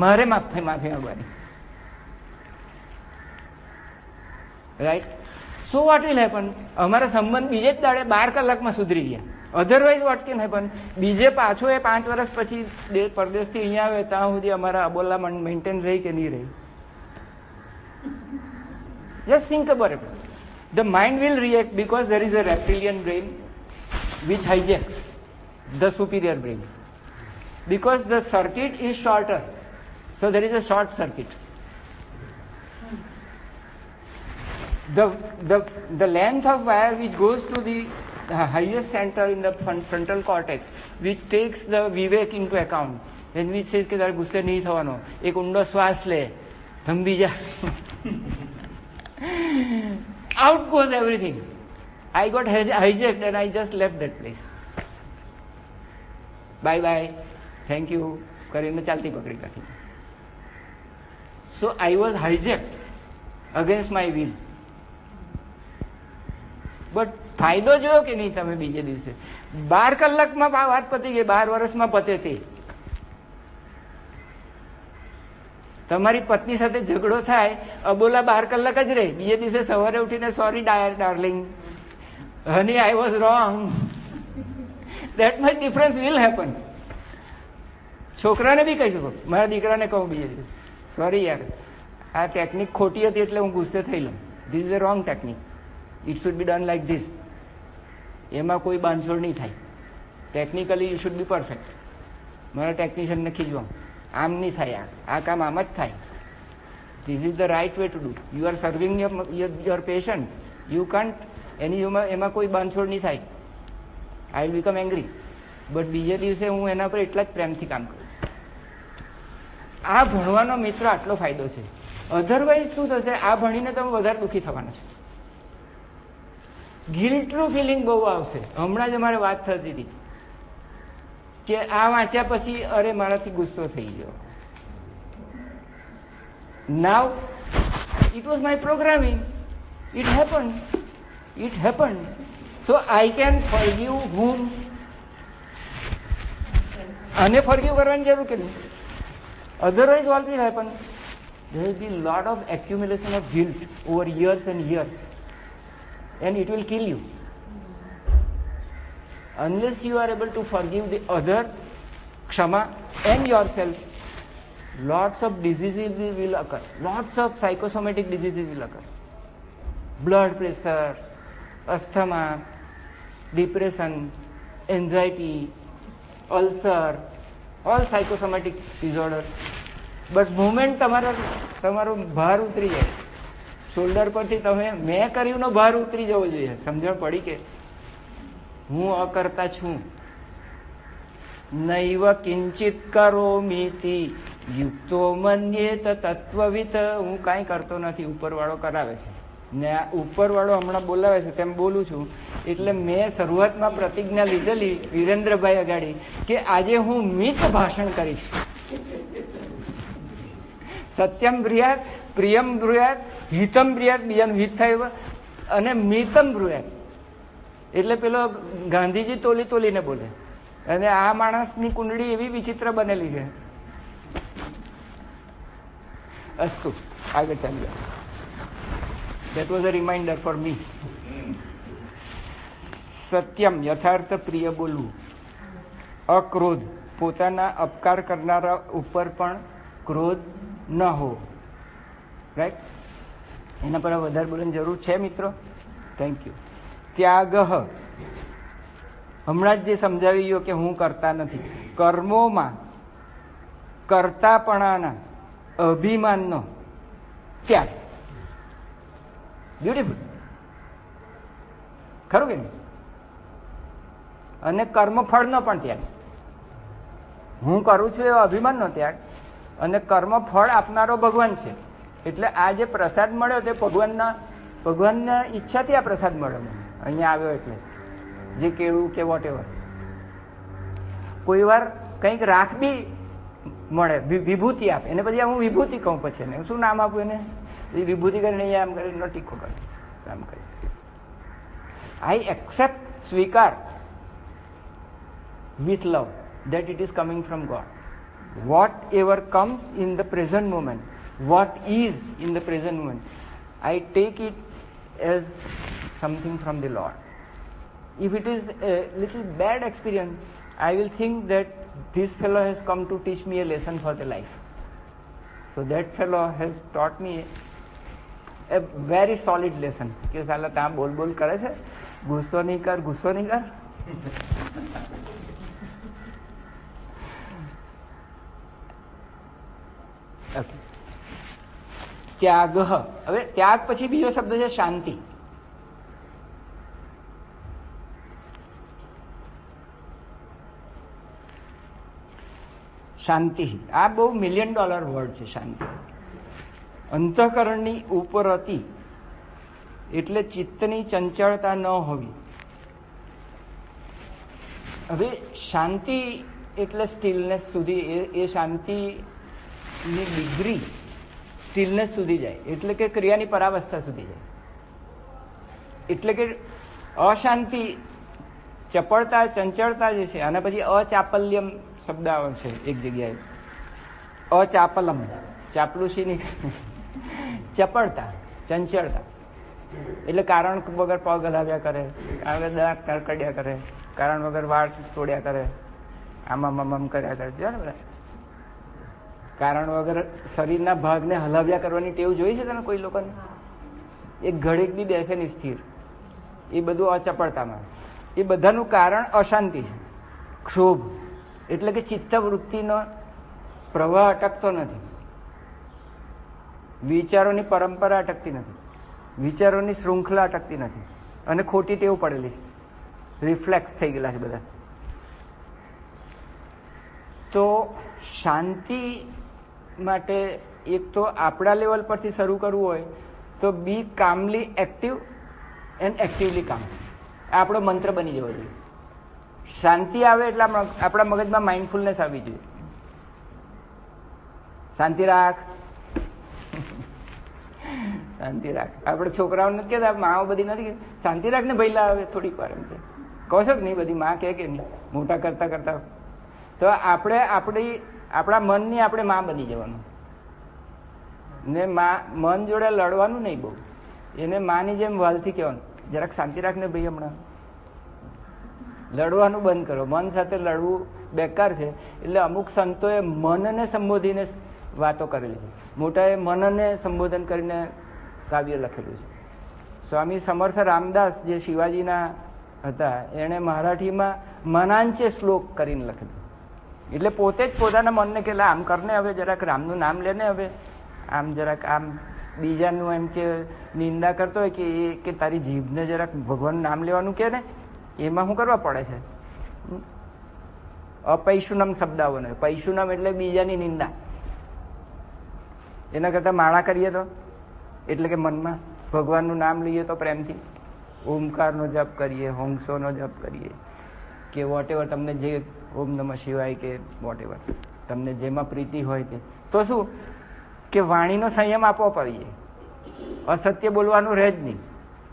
S1: મારે માફી માંગવાની. Right? So what will happen? અમારા સંબંધ બીજે જ દાડે 12 કલાકમાં સુધરી ગયા. Otherwise what can happen? બીજે પાછો એ 5 વર્ષ પછી પરદેશથી અહીંયા આવે ત્યાં સુધી અમારા અબોલા મેન્ટેન રહી કે નહીં રહી? Just think about it. The mind will react because there is a reptilian brain which hijacks the superior brain. Because the circuit is shorter, so there is a short circuit. The length of wire which goes to the highest center in the frontal cortex, which takes the vivek into account, and which says કે તારે ગુસ્સે નહીં થવાનો, એક ઊંડો શ્વાસ લે, થંભી જા. Out goes everything. I got hijacked and I just left that place. Bye bye, thank you કરીને ચાલતી પકડી કાઢી. So I was hijacked against my will. But ફાયદો જોયો કે નહીં તમે? બીજે દિવસે 12 કલાકમાં વાત પતી ગઈ, 12 વર્ષમાં પતે તે. તમારી પત્ની સાથે ઝઘડો થાય, અબોલા 12 કલાક જ રહે, બીજે દિવસે સવારે ઉઠીને sorry darling, honey I was wrong. That much difference will happen. છોકરાને બી કહી શકો, મારા દીકરાને કહું બીજે દિવસે, સોરી યાર, આ ટેકનિક ખોટી હતી એટલે હું ગુસ્સે થઈ લઉં. This is a wrong technique, it should be done like this. એમાં કોઈ બાંધછોડ નહીં થાય. Technically you should be perfect. મારા ટેકનિશિયનને ખીજવા, આમ નહીં થાય, આ કામ આમ જ થાય. This is the right way to do. You are serving your patients. You can't એમાં કોઈ બાંધછોડ નહીં થાય. I will become angry, but બીજે દિવસે હું એના પર એટલા જ પ્રેમથી કામ કરું. આ ભણવાનો મિત્ર આટલો ફાયદો છે. અધરવાઇઝ શું થશે, આ ભણીને તમે વધારે દુઃખી થવાના છે. ગિલ્ટનું ફિલિંગ બહુ આવશે. હમણાં જ અમારે વાત થતી હતી કે આ વાંચ્યા પછી અરે મારાથી ગુસ્સો થઈ ગયો. Now it was my programming, it happened, so I can forgive whom. આને ફોરગીવ કરવાની જરૂર કે નહીં? Otherwise, what will happen? There will be a lot of accumulation of guilt over years and years, and it will kill you. Unless you are able to forgive the other, kshama, and yourself, lots of diseases will occur. Lots of psychosomatic diseases will occur. Blood pressure, asthma, depression, anxiety, ulcer, all psychosomatic disorders. But moment તમારો ભાર ઉતરી જાય, shoulder પરથી તમે મેં કર્યુંનો ભાર ઉતરી જવો જોઈએ. સમજણ પડી કે હું અકર્તા છું. નૈવ કિંચિત કરોમિતિ યુક્તો મન્યેત તત્વવિત. હું કાંઈ કરતો નથી, ઉપરવાળો કરાવે છે. ને આ ઉપરવાળો હમણાં બોલાવે છે તેમ બોલું છું. એટલે મેં શરૂઆતમાં પ્રતિજ્ઞા લીધેલી વિરેન્દ્રભાઈ અગાડી કે આજે હું મિત ભાષણ કરીશ. સત્યમ બ્રુયાત, પ્રિયમ બ્રુયાત, હિતમ બ્રુયાત, બીજાનું હિત થાય, અને મિતમ બ્રુયાત. એટલે પેલો ગાંધીજી તોલીને બોલે. અને આ માણસની કુંડળી એવી વિચિત્ર બનેલી છે. અસ્તુ, આગળ ચાલીએ. That was a reminder for me. Satyam, યથાર્થ પ્રિય બોલવું. અક્રોધ, પોતાના અપકાર કરનારા ઉપર પણ ક્રોધ ન હો. રાઈટ? એના પર વધારે બોલવાની જરૂર છે મિત્રો? Thank you. ત્યાગ, હમણાં જ જે સમજાવી ગયો કે હું કરતા નથી. કર્મોમાં કરતાપણાના અભિમાનનો ત્યાગ. બ્યુટીફુલ, ખરું કે નહીં? અને કર્મફળનો પણ ત્યાગ. હું કરું છું એવો અભિમાનનો ત્યાગ, અને કર્મફળ આપનારો ભગવાન છે. એટલે આ જે પ્રસાદ મળ્યો તે ભગવાનના ઈચ્છાથી આ પ્રસાદ મળ્યો મને અહીંયા આવ્યો. એટલે જે કેળું કે વોટ એવર. કોઈ વાર કંઈક રાખ બી મળે, વિભૂતિ આપે, એને પછી હું વિભૂતિ કહું. પછી એને શું નામ આપું? એને વિભૂતિ કરીને આમ કરીને ટીકો કરે, આમ કરી. આઈ એક્સેપ્ટ, સ્વીકાર with love that it is coming from God. Whatever comes in the present moment, what is in the present moment, I take it as something from the Lord. If it is a little bad experience, I will think that this fellow has come to teach me a lesson for the life. So that fellow has taught me a very solid lesson. કે સાલા ત્યાં બોલ કરે છે, ગુસ્સો નહીં કર. ત્યાગ. હવે ત્યાગ પછી બીજો શબ્દ છે શાંતિ. શાંતિ, આ બહુ $1 million વર્ડ છે. શાંતિ અંતઃકરણની ઉપર હતી, એટલે ચિત્તની ચંચળતા ન હોવી. હવે શાંતિ એટલે સ્ટીલનેસ સુધી, એ શાંતિની ડિગ્રી સ્ટીલનેસ સુધી જાય, એટલે કે ક્રિયાની પરાવસ્થા સુધી જાય. એટલે કે અશાંતિ, ચપળતા, ચંચળતા જે છે, આના પછી અચાપલ્યમ શબ્દ આવે છે એક જગ્યાએ. અચાપલમ, ચાપલુસી ની, ચપળતા, ચંચળતા. એટલે કારણ વગર પગ હલાવ્યા કરે, કારણ વગર દાંત કડકડ્યા કરે, કારણ વગર વાળ તોડ્યા કરે, આમ કર્યા કરે. જો ને બધા કારણ વગર શરીરના ભાગને હલાવ્યા કરવાની ટેવ જોઈ છે તમે કોઈ લોકોને? એક ઘડીક બી બેસે નહીં સ્થિર. એ બધું અચપળતામાં. એ બધાનું કારણ અશાંતિ છે, ક્ષોભ. એટલે કે ચિત્તવૃત્તિનો પ્રવાહ અટકતો નથી, વિચારોની પરંપરા અટકતી નથી, વિચારોની શૃંખલા અટકતી નથી, અને ખોટી ટેવ પડેલી છે, રિફ્લેક્સ થઈ ગયેલા છે બધા. તો શાંતિ માટે એક તો આપણા લેવલ પરથી શરૂ કરવું હોય તો બી કામલી એક્ટિવ એન્ડ એક્ટિવલી કામ, આપણો મંત્ર બની જવો જોઈએ. શાંતિ આવે એટલે આપણા મગજમાં માઇન્ડફુલનેસ આવી જોઈએ. શાંતિ રાખ, શાંતિ રાખ. આપણે છોકરાઓને નથી કહેતા, માઓ બધી નથી શાંતિ રાખ ને ભઈલા આવે થોડીક વાર, એમ કે કહો છો કે નહીં, બધી માં કે નહીં, મોટા કરતા કરતા. તો આપણે આપણા મનની આપણે માં બની જવાનું ને મન જોડે લડવાનું નહીં બહુ. એને માની જેમ વાલથી કહેવાનું, જરાક શાંતિ રાખને ભાઈ, હમણાં લડવાનું બંધ કરો. મન સાથે લડવું બેકાર છે. એટલે અમુક સંતોએ મનને સંબોધીને વાતો કરેલી છે. મોટાએ મનને સંબોધન કરીને કાવ્ય લખેલું છે. સ્વામી સમર્થ રામદાસ જે શિવાજીના હતા, એણે મરાઠીમાં મનાંચે શ્લોક કરીને લખેલું. એટલે પોતે જ પોતાના મનને કે આમ કરને, હવે જરાક રામનું નામ લેને, હવે આમ જરાક આમ બીજાનું એમ કે નિંદા કરતો હોય કે તારી જીભને જરાક ભગવાનનું નામ લેવાનું કે ને, એમાં શું કરવા પડે છે? અપૈશુનમ શબ્દાવનો. પૈશુનમ એટલે બીજાની નિંદા. એના કરતા માળા કરીએ તો, એટલે કે મનમાં ભગવાનનું નામ લઈએ તો પ્રેમથી, ઓમકારનો જપ કરીએ, હોંસોનો જપ કરીએ, કે વોટ એવર તમને જે ઓમ નમઃ શિવાય કે વોટ એવર તમને જેમાં પ્રીતિ હોય તે. તો શું કે વાણીનો સંયમ આપવો પડીએ, અસત્ય બોલવાનું રહે જ નહીં.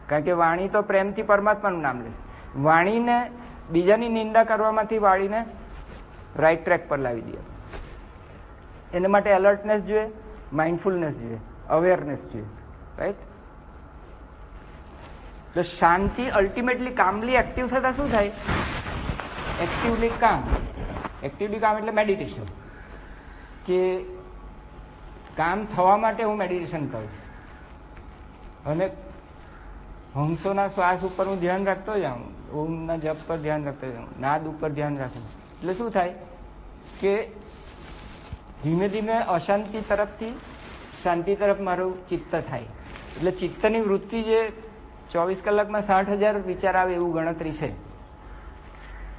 S1: કારણ કે વાણી તો પ્રેમથી પરમાત્માનું નામ લે. વાણીને બીજાની નિંદા કરવામાંથી વાણીને રાઈટ ટ્રેક પર લાવી દે. એના માટે એલર્ટનેસ જોઈએ, માઇન્ડફુલનેસ જોઈએ, અવેરનેસ જોઈએ, રાઈટ? તો શાંતિ અલ્ટિમેટલી કામલી એક્ટિવ થતા શું થાય? એક્ટિવલી કામ. એક્ટિવલી કામ એટલે મેડિટેશન. કે કામ થવા માટે હું મેડિટેશન કરું, અને હંસોના શ્વાસ ઉપર હું ધ્યાન રાખતો જાઉં, ઓમના જપ પર ધ્યાન રાખતો જાઉં, નાદ ઉપર ધ્યાન રાખું. એટલે શું થાય કે ધીમે ધીમે અશાંતિ તરફથી શાંતિ તરફ મારું ચિત્ત થાય. એટલે ચિત્તની વૃત્તિ જે 24 કલાકમાં 60,000 વિચાર આવે એવું ગણતરી છે.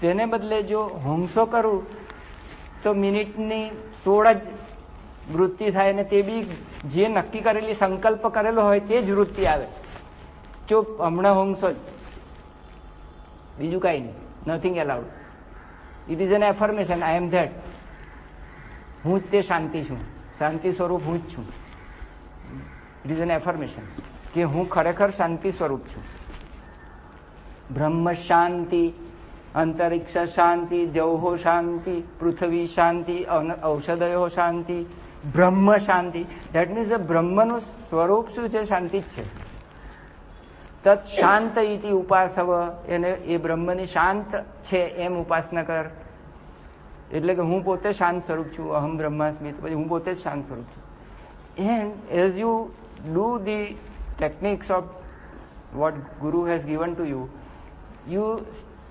S1: તેને બદલે જો હોંસો કરું તો મિનિટની 16 જ વૃત્તિ થાય, અને તે બી જે નક્કી કરેલી સંકલ્પ કરેલો હોય તે જ વૃત્તિ આવે. ચૂપ, હમણાં હોંસો જ, બીજું કાંઈ નહીં, nothing allowed. It is an affirmation, I am that. હું જ તે શાંતિ છું, શાંતિ સ્વરૂપ હું જ છું. ઇટ ઇઝ એન એફર્મેશન કે હું ખરેખર શાંતિ સ્વરૂપ છું. બ્રહ્મ શાંતિ, અંતરિક્ષ શાંતિ, દ્યૌહો શાંતિ, પૃથ્વી શાંતિ, ઔષધયો શાંતિ, બ્રહ્મ શાંતિ. ધેટ મીન્સ બ્રહ્મનું સ્વરૂપ શું છે? શાંતિ જ છે. તત્ શાંત ઇતિ ઉપાસવ. એને એ બ્રહ્મની શાંત છે એમ ઉપાસના કર. એટલે કે હું પોતે શાંત સ્વરૂપ છું, અહમ બ્રહ્માસ્મિ. પછી હું પોતે જ શાંત સ્વરૂપ છું. And as you do the techniques of what guru has given to you,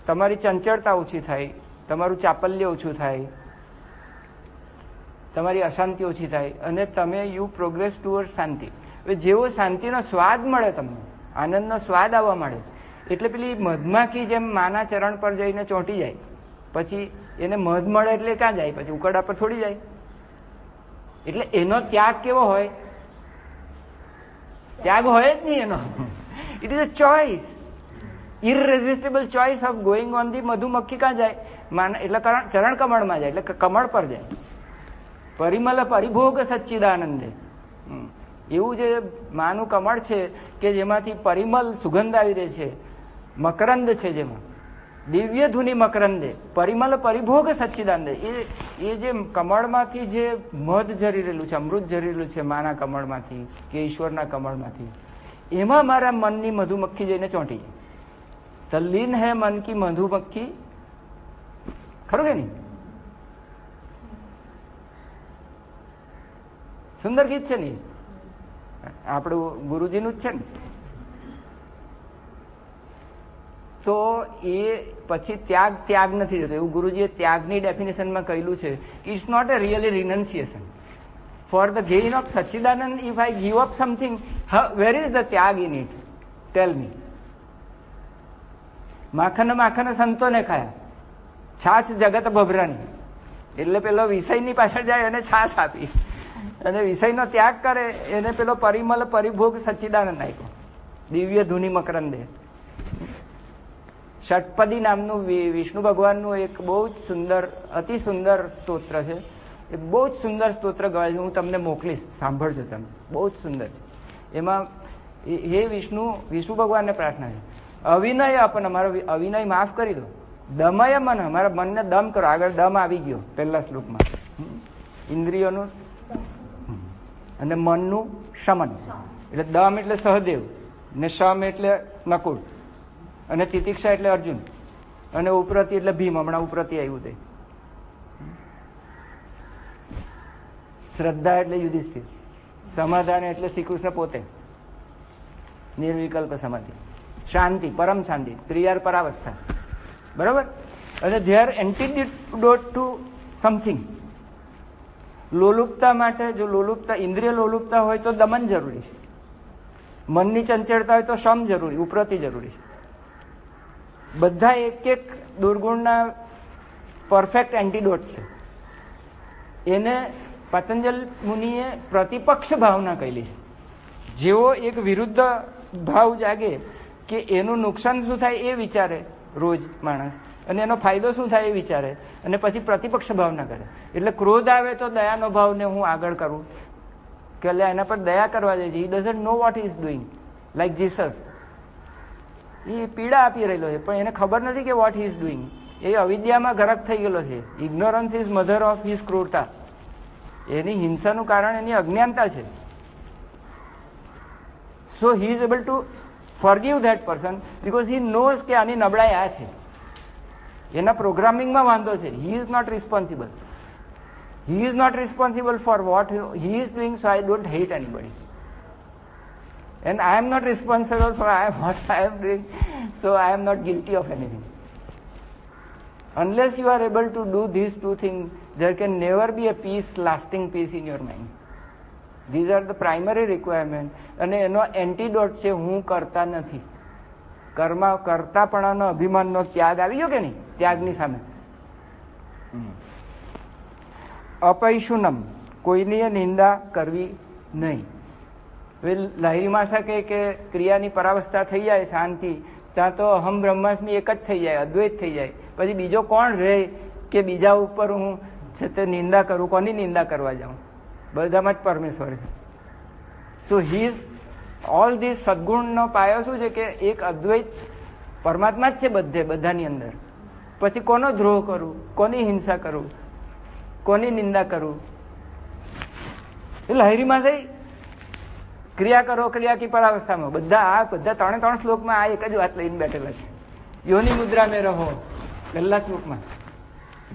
S1: તમારી ચંચળતા ઓછી થાય, તમારું ચાપલ્ય ઓછું થાય, તમારી અશાંતિ ઓછી થાય, અને તમે યુ પ્રોગ્રેસ ટુવર્ડ શાંતિ. હવે જેવો શાંતિનો સ્વાદ મળે, તમને આનંદનો સ્વાદ આવવા મળે, એટલે પેલી મધમાખી જેમ માના ચરણ પર જઈને ચોંટી જાય, પછી એને મધ મળે એટલે ક્યાં જાય? પછી ઉકરડા પર થોડી જાય. એટલે એનો ત્યાગ કેવો હોય? ત્યાગ હોય જ નહીં એનો. It is a choice, irresistible choice of going on the. મધુમક્ખી ક્યાં જાય? એટલે ચરણ કમળમાં જાય, એટલે કમળ પર જાય. પરિમલ પરિભોગ સચ્ચિદાનંદે. એવું જે માનું કમળ છે કે જેમાંથી પરિમલ સુગંધ આવી રહી છે, મકરંદ છે, જેમાં દિવ્ય ધુની મકરંદે પરિમલ પરિભોગ સચ્ચિદાનંદે. એ જે કમળમાંથી જે મધ ઝરી રહેલું છે, અમૃત ઝરી રહેલું છે માના કમળમાંથી કે ઈશ્વરના કમળમાંથી, એમાં મારા મનની મધુમક્ખી જઈને ચોંટી જાય. તલ્લીન હે મન કી મધુમક્ખી. ખરું કે નહીં? સુંદર ગીત છે ને, આપણું ગુરુજીનું જ છે ને. તો એ પછી ત્યાગ નથી જતો. એવું ગુરુજીએ ત્યાગની ડેફિનેશનમાં કહેલું છે કે it's not a really renunciation. For the gain of સચ્ચિદાનંદ, if I give up something, where is the ત્યાગ ઇન ઇટ? Tell me. માખણ સંતોને ખાયા, છાછ જગત ભભરાની. એટલે પેલો વિષયની પાછળ જાય અને છાછ આપી, અને વિષયનો ત્યાગ કરે એને પેલો પરિમલ પરિભોગ સચ્ચિદાનંદ આપ્યો, દિવ્ય ધુની મકરંદે. ષટપદી નામનું વિષ્ણુ ભગવાનનું એક બહુ જ સુંદર, અતિ સુંદર સ્તોત્ર છે. એ બહુ જ સુંદર સ્તોત્ર ગવાય છે. હું તમને મોકલીશ, સાંભળજો તમે. બહુ જ સુંદર છે. એમાં હે વિષ્ણુ ભગવાનને પ્રાર્થના છે, અવિનય આપણ અમારો અવિનય માફ કરી દો, દમય મન, અમારા મનને દમ કરો. આગળ દમ આવી ગયો પહેલા શ્લોકમાં. ઇન્દ્રિયોનું અને મનનું શમન. એટલે દમ એટલે સહદેવ, ને શમ એટલે નકુળ, અને તિતિક્ષા એટલે અર્જુન, અને ઉપરતી એટલે ભીમ. હમણાં ઉપરતી આવ્યું તે. શ્રદ્ધા એટલે યુધિષ્ઠિર, સમાધાન એટલે શ્રી કૃષ્ણ પોતે, નિર્વિકલ્પ સમાધિ, શાંતિ પરમ શાંતિ, ત્રિયાર પરાવસ્થા. બરાબર. અને they are antidote to something. લોલુપતા માટે, જો લોલુપતા, ઇન્દ્રિય લોલુપતા હોય તો દમન જરૂરી છે. મનની ચંચળતા હોય તો શમ જરૂરી, ઉપરતી જરૂરી છે. બધા એક એક દુર્ગુણના પરફેક્ટ એન્ટીડોટ છે. એને પતંજલ મુનિએ પ્રતિપક્ષ ભાવના કહેલી છે. જેવો એક વિરુદ્ધ ભાવ જાગે કે એનું નુકસાન શું થાય એ વિચારે રોજ માણસ, અને એનો ફાયદો શું થાય એ વિચારે, અને પછી પ્રતિપક્ષ ભાવના કરે. એટલે ક્રોધ આવે તો દયાનો ભાવને હું આગળ કરું કે એટલે એના પર દયા કરવા જાય છે. He doesn't know what he is doing. Like Jesus, એ પીડા આપી રહેલો છે પણ એને ખબર નથી કે વોટ હી ઇઝ ડુઈંગ. એ અવિદ્યામાં ગરક થઈ ગયેલો છે. Ignorance is mother of his ક્રૂરતા. એની હિંસાનું કારણ એની અજ્ઞાનતા છે. So he is able to forgive that person because he knows કે આની નબળાઈ આ છે. એના પ્રોગ્રામિંગમાં વાંધો છે. He is not responsible. He is not responsible for what he is doing, so I don't hate anybody. And I am not responsible for what I am doing, so I am not guilty of anything. Unless you are able to do these two things, there can never be a peace, lasting peace in your mind. These are the primary requirement. અને એનો antidote છે હું કરતા નથી. કરતાપણાનો અભિમાનનો ત્યાગ આવી ગયો કે નહીં? ત્યાગની સામે અપૈશુનમ, કોઈની નિંદા કરવી નહીં. લાહિરી માસા કહે કે ક્રિયાની પરાવસ્થા થઈ જાય શાંતિ, ત્યાં તો અહમ બ્રહ્માસ્મિ એક જ થઈ જાય, અદ્વૈત થઈ જાય. પછી બીજો કોણ રહે કે બીજા ઉપર હું છે તે નિંદા કરું? કોની નિંદા કરવા જાઉં? બધામાં જ પરમેશ્વર છે. So he is all this. સદગુણનો પાયો શું છે કે એક અદ્વૈત પરમાત્મા જ છે બધાની અંદર. પછી કોનો દ્રોહ કરું, કોની હિંસા કરું, કોની નિંદા કરું? એ લાહિરીમાં થઈ ક્રિયા કરો, ક્રિયા કી પરાવસ્થામાં. બધા ત્રણ શ્લોકમાં આ એક જ વાત લઈને બેઠેલા છે. યોની મુદ્રા મેં રહો, પહેલા શ્લોકમાં.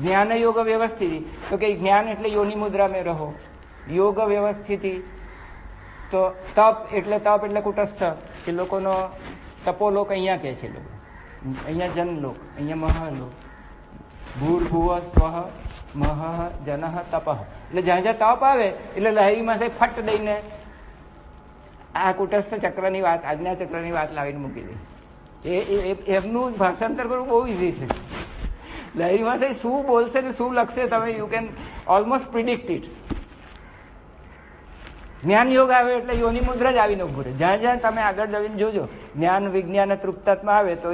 S1: જ્ઞાન યોગ વ્યવસ્થિત, તો કે જ્ઞાન એટલે યોની મુદ્રા મેં રહો. યોગ વ્યવસ્થિત તો તપ એટલે કુટસ્થ. એ લોકોનો તપોલોક અહીંયા કે છે લોકો, અહીંયા જનલોક, અહીંયા મહાલોક. ભૂર્ભુવ સ્વઃ મહ જન તપ. એટલે જ્યાં જ્યાં તપ આવે એટલે લહેરીમાં સાહેબ ફટ દઈને આ કુટસ્થ ચક્રની વાત, આજ્ઞા ચક્રની વાત લાવીને મૂકી દે. એમનું ભાષાંતર કરવું બહુ ઇઝી છે. લહેરીમાં સાહેબ શું બોલશે ને શું લખશે તમે you can almost predict it. જ્ઞાન યોગ આવે એટલે યોની મુદ્રા જ આવીને ઉભું રહે. જ્યાં જ્યાં તમે આગળ જઈને જોજો જ્ઞાન વિજ્ઞાન તૃપ્તાત્મા આવે તો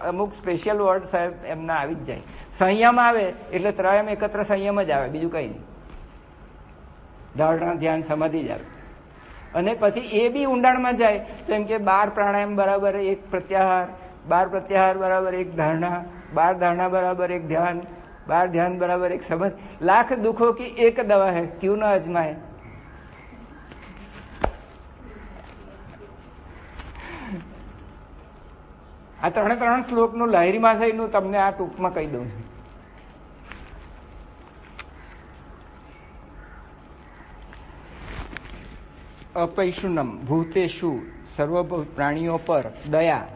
S1: અમુક સ્પેશિયલ વર્ડ સાહેબ એમના આવી જ જાય. સંયમ આવે એટલે ત્રયમ એકત્ર સંયમ જ આવે, બીજું કઈ નહીં. ધારણા ધ્યાન સમાધિ જ આવે. અને પછી એ બી ઊંડાણમાં જાય તો એમ કે 12 પ્રાણાયામ બરાબર 1 પ્રત્યાહાર, 12 પ્રત્યાહાર બરાબર 1 ધારણા, 12 ધારણા બરાબર 1 ધ્યાન, 12 ધ્યાન બરાબર 1 સમજ. લાખ દુઃખો કી એક દવા હૈ, ક્યુ ન અજમાય. આ ત્રણ શ્લોકનું લાહિરી માસાઈનું તમને આ ટૂંકમાં કહી દઉં છું. અપૈશુનમ ભૂતેષુ, સર્વભૂત પ્રાણીઓ પર દયા.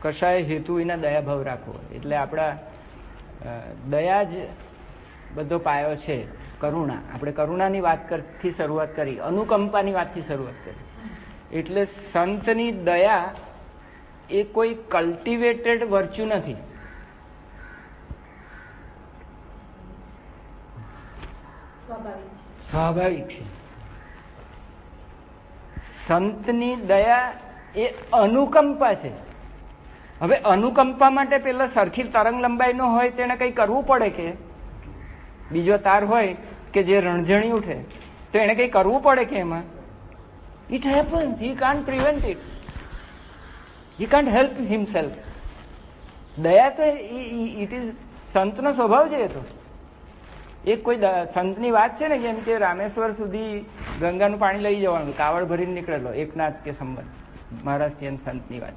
S1: કશાય હેતુ વિના દયાભાવ રાખવો. એટલે આપણા દયા જ બધો પાયો છે. કરુણા, આપણે કરુણાની વાતથી શરૂઆત કરી, અનુકંપાની વાતથી શરૂઆત કરી. એટલે સંતની દયા એ કોઈ કલ્ટિવેટેડ વર્ચ્યુ નથી. સ્વાભાવિક છે. સંતની દયા એ અનુકંપા છે. હવે અનુકંપા માટે પેલા સરખી તરંગ લંબાઈ નો હોય તેને કઈ કરવું પડે કે બીજો તાર હોય કે જે રણઝણી ઉઠે તો એને કઈ કરવું પડે કે એમાં? It happens. He can't prevent it. He can't help himself. દયા તો ઇટ ઇઝ સંતનો સ્વભાવ છે. એ તો એક કોઈ સંતની વાત છે ને, જેમ કે રામેશ્વર સુધી ગંગાનું પાણી લઈ જવાનું, કાવડ ભરીને નીકળેલો એકનાથ કે સંબંધ, મહારાષ્ટ્રીયન સંતની વાત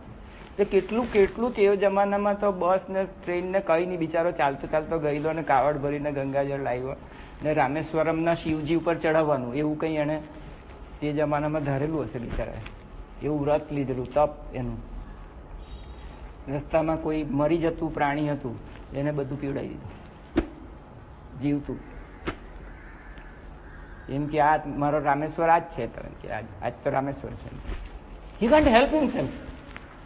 S1: છે. કેટલું તે જમાનામાં તો બસ ને ટ્રેન ને કઈ નહીં, બિચારો ચાલતો ચાલતો ગયેલો ને કાવડ ભરીને ગંગાજળ લાવ્યો ને રામેશ્વરમના શિવજી ઉપર ચડાવવાનું, એવું કઈ એને તે જમાનામાં ધારેલું હશે બિચારા. એવું વ્રત લીધેલું, તપ એનું. રસ્તામાં કોઈ મરી જતું પ્રાણી હતું એને બધું પીવડાવી દીધું જીવતું. એમ કે આ મારો રામેશ્વર આજ છે, કે આજ તો રામેશ્વર છે. હી can't help himself.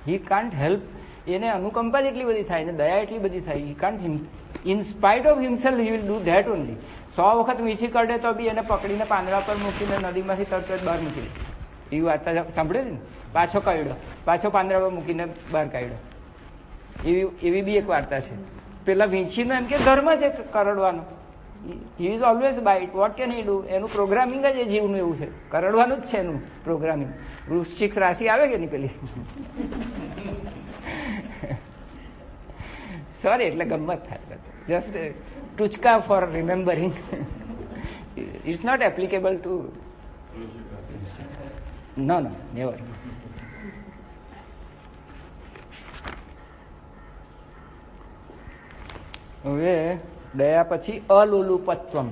S1: He can't help. એને અનુકંપા જ એટલી બધી થાય ને દયા એટલી બધી થાય. હી can't in spite of himself he will do that only. 100 વખત વીછી કરડે તો બી એને પકડીને પાંદડા પર મૂકીને નદીમાંથી તરત બહાર મૂકી દે. એવી વાર્તા સાંભળે છે ને? પાછો કાઢ્યો, પાછો પાંદડા પર મૂકીને બહાર કાઢ્યો. એવી બી એક વાર્તા છે. પેલા વીંછીનો એમ કે ધર્મ છે કરડવાનો. He is always bite. What can he do? એનું પ્રોગ્રામિંગ જ એ જીવનું એવું છે, કરડવાનું જ છે એનું પ્રોગ્રામિંગ. વૃશ્ચિક રાશિ આવે કે નહીં પેલી? સોરી, એટલે ગમત થાય. જસ્ટ ટુચકા for remembering. It's not applicable to. No never. હવે દયા પછી અલોલુપત્વમ.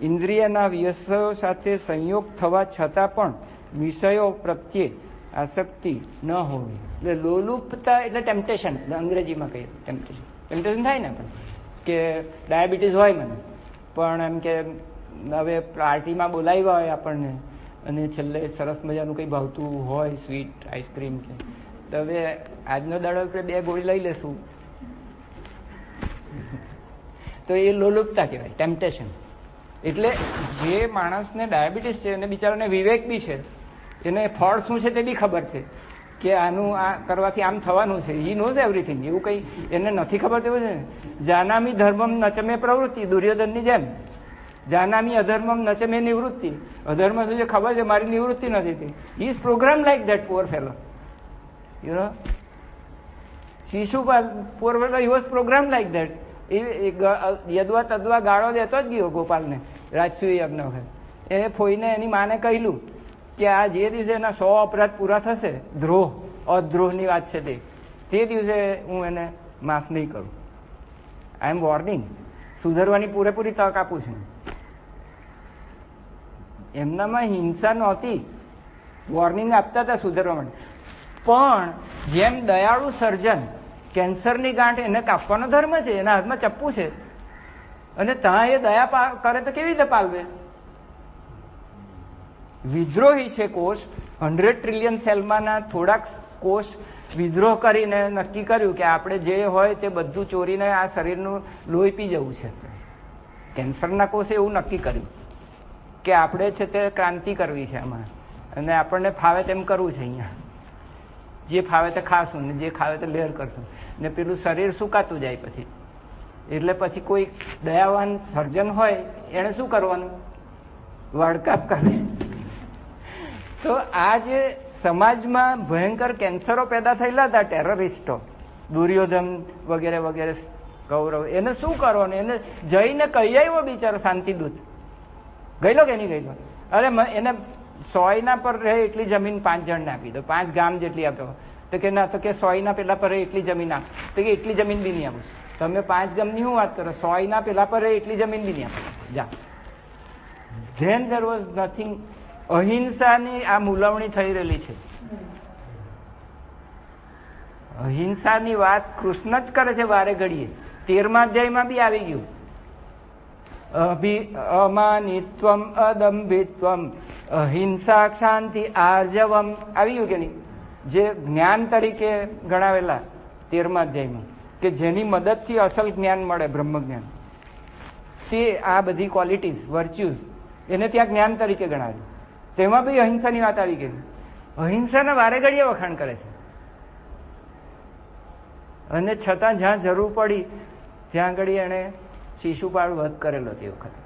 S1: ઇન્દ્રિયના વિષયો સાથે સંયોગ થવા છતાં પણ વિષયો પ્રત્યે આસક્તિ ન હોવી. એટલે લોલુપતા એટલે ટેમ્પટેશન, અંગ્રેજીમાં કહીએ ટેમ્પટેશન થાય ને આપણે, કે ડાયાબિટીસ હોય મને, પણ એમ કે હવે પાર્ટીમાં બોલાવ્યા હોય આપણને અને છેલ્લે સરસ મજાનું કંઈ ભાવતું હોય, સ્વીટ આઈસ્ક્રીમ કે, તો હવે આજનો દાડો આપણે 2 ગોળી લઈ લેશું, તો એ લોલુપતા કહેવાય, ટેમ્પટેશન. એટલે જે માણસને ડાયાબિટીસ છે એને બિચારાને વિવેક બી છે, એને ફળ શું છે તે બી ખબર છે કે આનું આ કરવાથી આમ થવાનું છે. He knows everything. એવું કઈ એને નથી ખબર તેવું છે. જાનામી ધર્મમ નચમે પ્રવૃત્તિ, દુર્યોધનની જેમ. જાનામી અધર્મમ નચમે નિવૃત્તિ. અધર્મ શું છે ખબર છે, મારી નિવૃત્તિ નથી થઈ. He is program like that poor fellow. You know, Shishupal poor fellow, he was program like that. યદવા તદવા ગાળો દેતો જ ગયો ગોપાલને રાજસૂય યજ્ઞ વખત. એને ફોઈને એની માને કહેલું કે આ જે દિવસે એના 100 અપરાધ પૂરા થશે, દ્રોહ અદ્રોહની વાત છે તે દિવસે હું એને માફ નહીં કરું. આઈ એમ વોર્નિંગ. સુધરવાની પૂરેપૂરી તક આપું છું. એમનામાં હિંસા નહોતી, વોર્નિંગ આપતા હતા સુધરવા માટે. પણ જેમ દયાળુ સર્જન કેન્સરની ગાંઠ એને કાપવાનો ધર્મ છે, એના હાથમાં ચપ્પુ છે, અને ત્યાં એ દયા કરે તો કેવી રીતે પાલવે? વિદ્રોહી છે કોષ, 100 ટ્રિલિયન સેલમાંના થોડાક કોષ વિદ્રોહ કરીને નક્કી કર્યું કે આપણે જે હોય તે બધું ચોરીને આ શરીરનું લોહી પી જવું છે. કેન્સરના કોષે એવું નક્કી કર્યું કે આપણે છે તે ક્રાંતિ કરવી છે આમાં, અને આપણને ફાવે તેમ કરવું છે. અહીંયા જે ફાવે તે ખાશું ને જે ખાવે તે લહેર કરશું, ને પેલું શરીર સુકાતું જાય પછી. એટલે પછી કોઈ દયાવાન સર્જન હોય એને શું કરવાનું? વાડકાપ કરે. તો આ જે સમાજમાં ભયંકર કેન્સરો પેદા થયેલા હતા, ટેરરિસ્ટો, દુર્યોધન વગેરે વગેરે, કૌરવ, એને શું કરવાનું? એને જઈને કહી આવ્યો બિચારો શાંતિદૂત. ગયેલો કે નહીં ગયેલો? અરે એને 100 પર રહે એટલી જમીન 5 જણને આપી દો, 5 ગામ જેટલી આપો. તો કે ના, તો કે 100 પેલા પર રહે એટલી જમીન આપ. તો કે એટલી જમીન બી નહીં આપું. તમે 5 ગામની શું વાત કરો? 100 પેલા પર રહે એટલી જમીન બી નહીં આપો. જા. Then there was nothing. અહિંસાની આ મૂલવણી થઈ રહેલી છે. અહિંસાની વાત કૃષ્ણ જ કરે છે વારે ઘડીએ. 13મા અધ્યાયમાં બી આવી ગયું. અમાનિત્વમ અદંભિત્વમ અહિંસા ક્ષાંતિ આર્જવમ આવી ગયું કે નહીં? જે જ્ઞાન તરીકે ગણાવેલા 13મા અધ્યાયમાં, કે જેની મદદથી અસલ જ્ઞાન મળે, બ્રહ્મ જ્ઞાન, તે આ બધી ક્વોલિટીઝ, વર્ચ્યુઝ, એને ત્યાં જ્ઞાન તરીકે ગણાવેલું. તેમાં બી અહિંસાની વાત આવી ગઈ. અહિંસાના વારે ઘડીએ વખાણ કરે છે. અને છતાં જ્યાં જરૂર પડી ત્યાં ઘડી એને શિશુપાળ વધ કરેલો તે વખતે.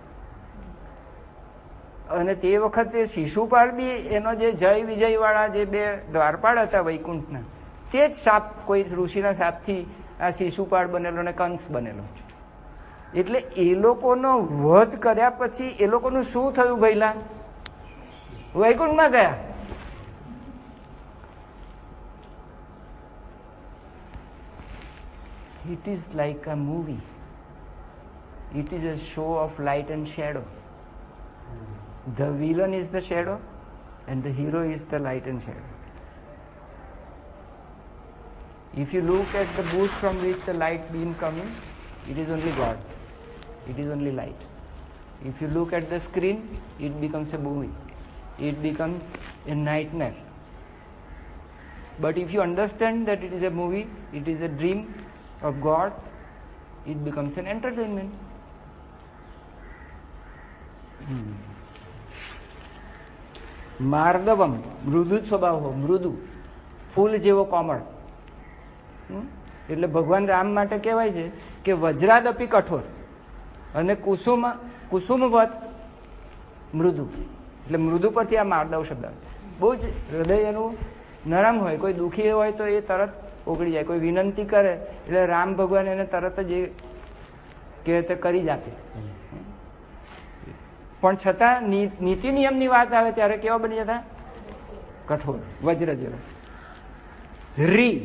S1: અને તે વખતે શિશુપાળ બી એનો જે જય વિજય વાળા જે બે દ્વારપાળ હતા વૈકુંઠના, તે જ સાપ, કોઈ ઋષિના સાપથી આ શિશુપાળ બનેલો ને કંસ બનેલો. એટલે એ લોકોનો વધ કર્યા પછી એ લોકોનું શું થયું? ભઈલા વૈકુંઠમાં ગયા. It is like a movie. It is a show of light and shadow. The villain is the shadow and the hero is the light and shadow. If you look at the bush from which the light beam coming, it is only God. It is only light. If you look at the screen, it becomes a movie. It becomes a nightmare. But if you understand that it is a movie, it is a dream of God, it becomes an entertainment. માર્દવમ, મૃદુ સ્વભાવ હો, મૃદુ, ફૂલ જેવો કોમળ. એટલે ભગવાન રામ માટે કહેવાય છે કે વજ્રાદપી કઠોર અને કુસુમવત મૃદુ. એટલે મૃદુ પરથી આ માર્દવ શબ્દ આવે. બહુ જ હૃદય એનું નરમ હોય. કોઈ દુઃખી હોય તો એ તરત ઓગળી જાય. કોઈ વિનંતી કરે એટલે રામ ભગવાન એને તરત જ એ કે તે કરી જ આપે. પણ છતાં નીતિ નિયમની વાત આવે ત્યારે કેવા બની જતા? કઠોર, વજ્ર જેવો. રી,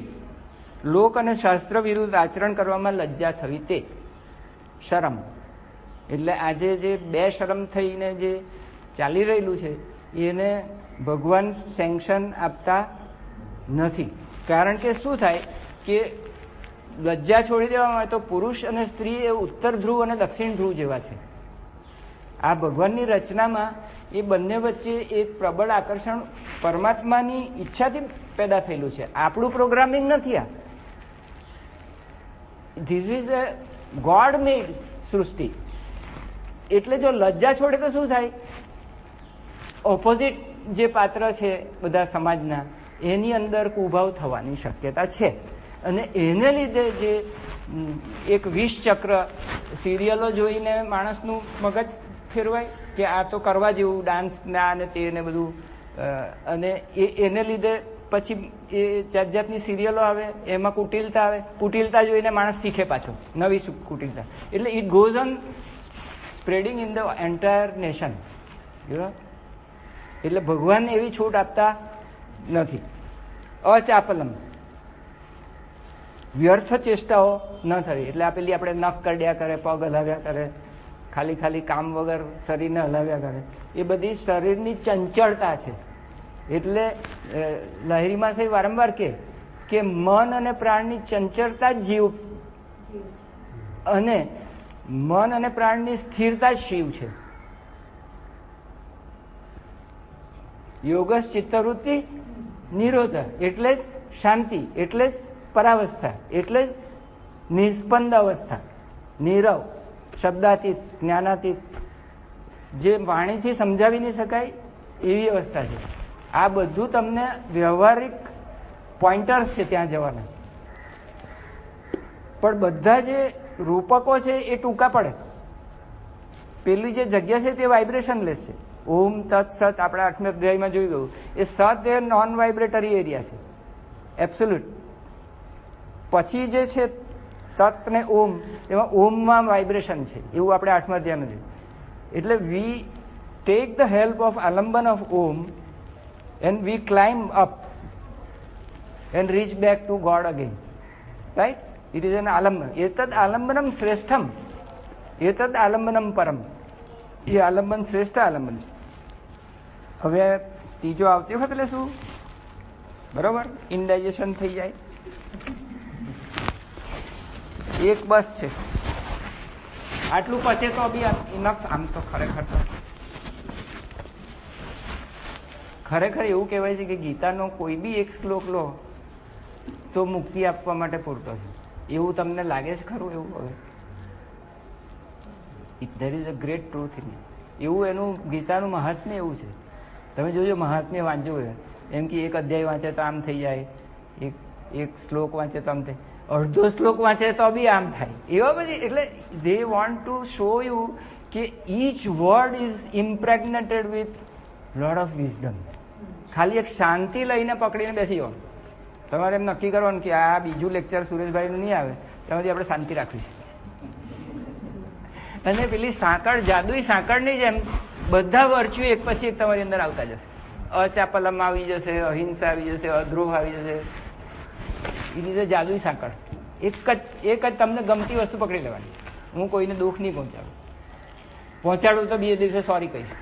S1: લોક અને શાસ્ત્ર વિરુદ્ધ આચરણ કરવામાં લજ્જા થવી, તે શરમ. એટલે આજે જે બે શરમ થઈને જે ચાલી રહેલું છે એને ભગવાન સેન્કશન આપતા નથી. કારણ કે શું થાય કે લજ્જા છોડી દેવામાં આવે તો પુરુષ અને સ્ત્રી એ ઉત્તર ધ્રુવ અને દક્ષિણ ધ્રુવ જેવા છે. આ ભગવાનની રચનામાં એ બંને વચ્ચે એક પ્રબળ આકર્ષણ પરમાત્માની ઈચ્છાથી પેદા થયેલું છે. આપણું પ્રોગ્રામિંગ નથી આ. ધીસ ઇઝ અ ગોડ મેડ સૃષ્ટિ. એટલે જો લજ્જા છોડે તો શું થાય? ઓપોઝિટ જે પાત્ર છે બધા સમાજના, એની અંદર કુભાવ થવાની શક્યતા છે. અને એને લીધે જે એક વિષ ચક્ર, સિરિયલો જોઈને માણસનું મગજ ફેરવાય કે આ તો કરવા જેવું, ડાન્સ ના અને તે ને બધું, અને એને લીધે પછી એ જાત જાતની સિરિયલો આવે, એમાં કુટિલતા આવે. કુટિલતા જોઈને માણસ શીખે પાછો નવી કુટિલતા. એટલે it goes on spreading in the entire nation. એટલે ભગવાન એવી છૂટ આપતા નથી. અચાપલમ, વ્યર્થ ચેષ્ટાઓ ન થવી. એટલે આપેલી આપણે નખ કરડ્યા કરે, પગ હલાવ્યા કરે, ખાલી કામ વગર શરીરને હલાવ્યા કરે, એ બધી શરીરની ચંચળતા છે. એટલે લહેરીમાં સાહેબ વારંવાર કે મન અને પ્રાણની ચંચળતા જ જીવ, અને મન અને પ્રાણની સ્થિરતા જ શિવ છે. યોગસ ચિત્તવૃત્તિ નિરોધ, એટલે જ શાંતિ, એટલે જ પરાવસ્થા, એટલે જ નિસ્પંદ અવસ્થા, નીરવ, શબ્દાતીત, જ્ઞાનાતીત, જે વાણીથી સમજાવી નહીં શકાય એવી અવસ્થા છે. આ બધું તમને વ્યવહારિક પોઈન્ટર્સ છે ત્યાં જવાના. પણ બધા જે રૂપકો છે એ ટૂંકા પડે. પેલી જે જગ્યા છે તે વાઇબ્રેશન લેસ છે. ઓમ તત્ સત આપણા 8મા અધ્યાયમાં જોઈ ગયું. એ સત એ નોન વાઇબ્રેટરી એરિયા છે, એબ્સોલ્યુટ. પછી જે છે તત્ ને ઓમ, એમાં ઓમમાં વાઇબ્રેશન છે, એવું આપણે 8મા અધ્યાયમાં જોયું. એટલે we take the help of આલંબન of Om and we climb up and reach back to God again, right? It is an alamban. Etad alambanam shreshtham, etad alambanam param. એ આલંબન શ્રેષ્ઠ આલંબન છે. હવે ત્રીજો આવતી વખત લેશું, બરોબર? ઇનડાઇજેશન થઈ જાય. એક બસ છે, આટલું પચે તો બી ઇનફ. આમ તો ખરેખર એવું કહેવાય છે કે ગીતાનો કોઈ બી એક શ્લોક લો તો મુક્તિ આપવા માટે પૂરતો છે. એવું તમને લાગે છે ખરું? એવું હવે there is a great truth in એવું એનું ગીતાનું મહાત્મ્ય એવું છે. તમે જોજો, મહાત્મ્ય વાંચવું હોય એમ કે એક અધ્યાય વાંચે તો આમ થઈ જાય, એક શ્લોક વાંચે તો આમ થાય, અડધો શ્લોક વાંચે તો બી આમ થાય. એવા બધી, એટલે they want to show you કે each word is impregnated with lot of wisdom. ખાલી એક શાંતિ લઈને પકડીને બેસી જવાનું. તમારે એમ નક્કી કરવાનું કે આ બીજું લેક્ચર સુરેશભાઈનું નહીં આવે, તેમાંથી આપણે શાંતિ રાખવી છે. અને પેલી સાંકળ, જાદુઈ સાંકળની જેમ બધા વર્ચ્યુ એક પછી એક તમારી અંદર આવતા જશે. અચાપલમ આવી જશે, અહિંસા આવી જશે, અદ્રોહ આવી જશે. એ રીતે જાદુઈ સાંકળ એક જ તમને ગમતી વસ્તુ પકડી લેવાની. હું કોઈને દુઃખ નહીં પહોંચાડું તો બીજે દિવસે સોરી કહીશ.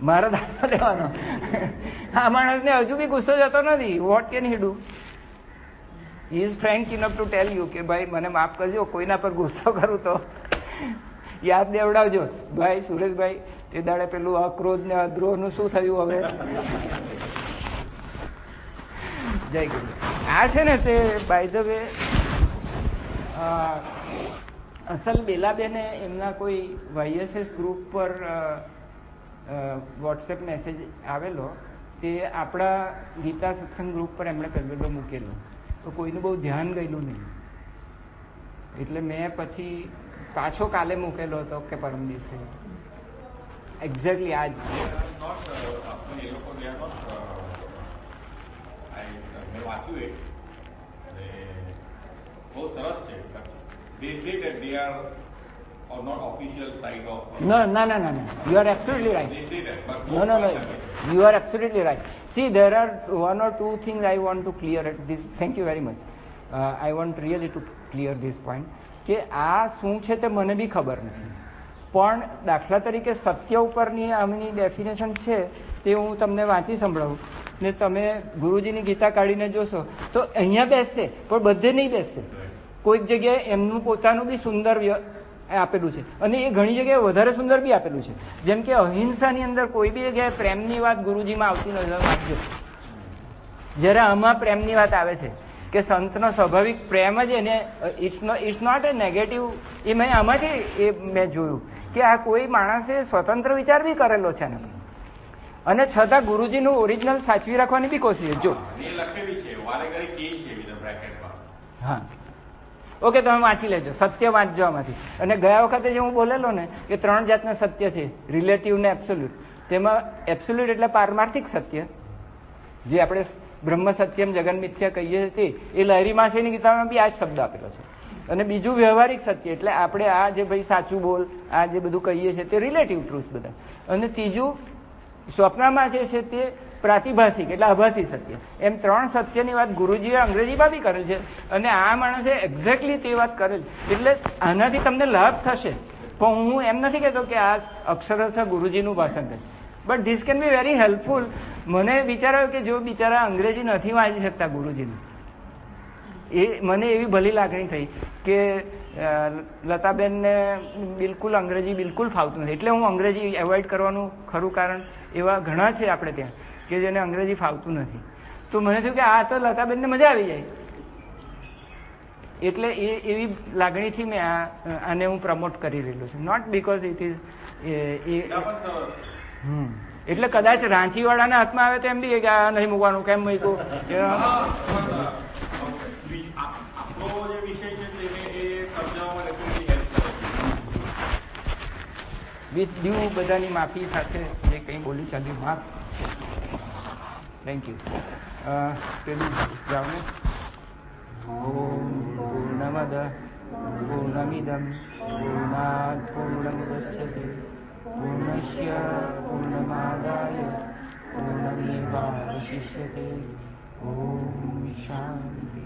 S1: મારો દાખલો લેવાનો. આ માણસને હજુ બી ગુસ્સો જતો નથી. Vote can he do? He is Frank enough to tell you કે ભાઈ મને માફ કરજો, કોઈના પર ગુસ્સો કરું તો યાદ દેવડાવજો. ભાઈ સુરેશભાઈ, તે દાડે પેલું અક્રોધ ને અદ્રોહનું શું થયું હવે? જય ગુરુ. આ છે ને તે બાય ધ વે અસલ બેલાબેને એમના કોઈ વાયએસએસ ગ્રુપ પર વોટ્સએપ મેસેજ આવેલો, તે આપણા ગીતા સત્સંગ ગ્રુપ પર એમણે પહેલો મૂકેલો, તો કોઈનું બહુ ધ્યાન ગયેલું નહીં. એટલે મેં પછી પાછો કાલે મૂકેલો હતો કે પરમ દિવસે એક્ઝેક્ટલી આજ. No. You are absolutely right. No. You are absolutely right. See, there are one or two things I want to clear at this. Thank you very much. I want really to clear this point. કે આ શું છે તે મને બી ખબર નથી, પણ દાખલા તરીકે સત્ય ઉપરની આમની ડેફિનેશન છે તે હું તમને વાંચી સંભળાવું ને તમે ગુરુજીની ગીતા કાઢીને જોશો તો અહીંયા બેસશે પણ બધે નહીં બેસશે. કોઈક જગ્યાએ એમનું પોતાનું બી સુંદર આપેલું છે અને એ ઘણી જગ્યાએ વધારે સુંદર બી આપેલું છે. જેમ કે અહિંસાની અંદર કોઈ બી જગ્યાએ પ્રેમની વાત ગુરુજીમાં આવતી નથી. વાંચજો, જયારે આમાં પ્રેમની વાત આવે છે કે સંતનો સ્વાભાવિક પ્રેમ જ એને, ઇટ્સ નોટ એ નેગેટિવ. એ મેં આમાંથી એ મેં જોયું કે આ કોઈ માણસે સ્વતંત્ર વિચાર બી કરેલો છે ને, અને છતાં ગુરુજીનું ઓરિજિનલ સાચવી રાખવાની બી કોશિશ. જો હા, ઓકે, તમે વાંચી લેજો, સત્ય વાંચજો આમાંથી. અને ગયા વખતે જે હું બોલેલો ને કે 3 જાતના સત્ય છે, રિલેટિવ ને એબ્સોલ્યુટ. તેમાં એબ્સોલ્યુટ એટલે પારમાર્થિક સત્ય, જે આપણે બ્રહ્મ સત્યમ જગન મિથ્યા કહીએ છીએ, એ લહેરી માસેની ગીતામાં બી આ જ શબ્દ આપેલો છે. અને બીજું વ્યવહારિક સત્ય, એટલે આપણે આ જે ભાઈ સાચું બોલ, આ જે બધું કહીએ છીએ તે રિલેટિવ ટ્રુથ બધા. અને ત્રીજું સ્વપ્નમાં છે તે પ્રાતિભાષિક એટલે આભાસી સત્ય. એમ 3 સત્યની વાત ગુરુજીએ અંગ્રેજીમાં બી કરેલ છે અને આ માણસે એક્ઝેક્ટલી તે વાત કરેલ. એટલે આનાથી તમને લાભ થશે, પણ હું એમ નથી કહેતો કે આ અક્ષરશઃ ગુરુજીનું ભાષણ છે, but this can be very helpful. મને વિચાર આવ્યો કે જો બિચારા અંગ્રેજી નથી વાંચી શકતા ગુરુજીનું, એ મને એવી ભલી લાગણી થઈ કે લતાબેનને બિલકુલ અંગ્રેજી બિલકુલ ફાવતું નથી. એટલે હું અંગ્રેજી એવોઇડ કરવાનું ખરું કારણ એવા ઘણા છે આપણે ત્યાં કે જેને અંગ્રેજી ફાવતું નથી. તો મને થયું કે આ તો લતાબેનને મજા આવી જાય, એટલે એ એવી લાગણીથી મેં આને હું પ્રમોટ કરી રહેલો છું. નોટ બીકોઝ ઇટ ઇઝ એટલે કદાચ રાંચીવાળાના હાથમાં આવે તો એમ બી કે આ નહીં મૂકવાનું, કેમ મૂક્યું? વિદ્યુ બધાની માફી સાથે જે કંઈ બોલી ચાલ્યું માફ. Thank you. પેલું જાઓ ને. ઓમ પૂર્ણમદ પૂર્ણમિદમ પૂર્ણાત પૂર્ણમુદચ્યતે પૂર્ણસ્ય પૂર્ણમાદાય પૂર્ણમેવાવશિષ્યતે. ઓમ શાંતિ.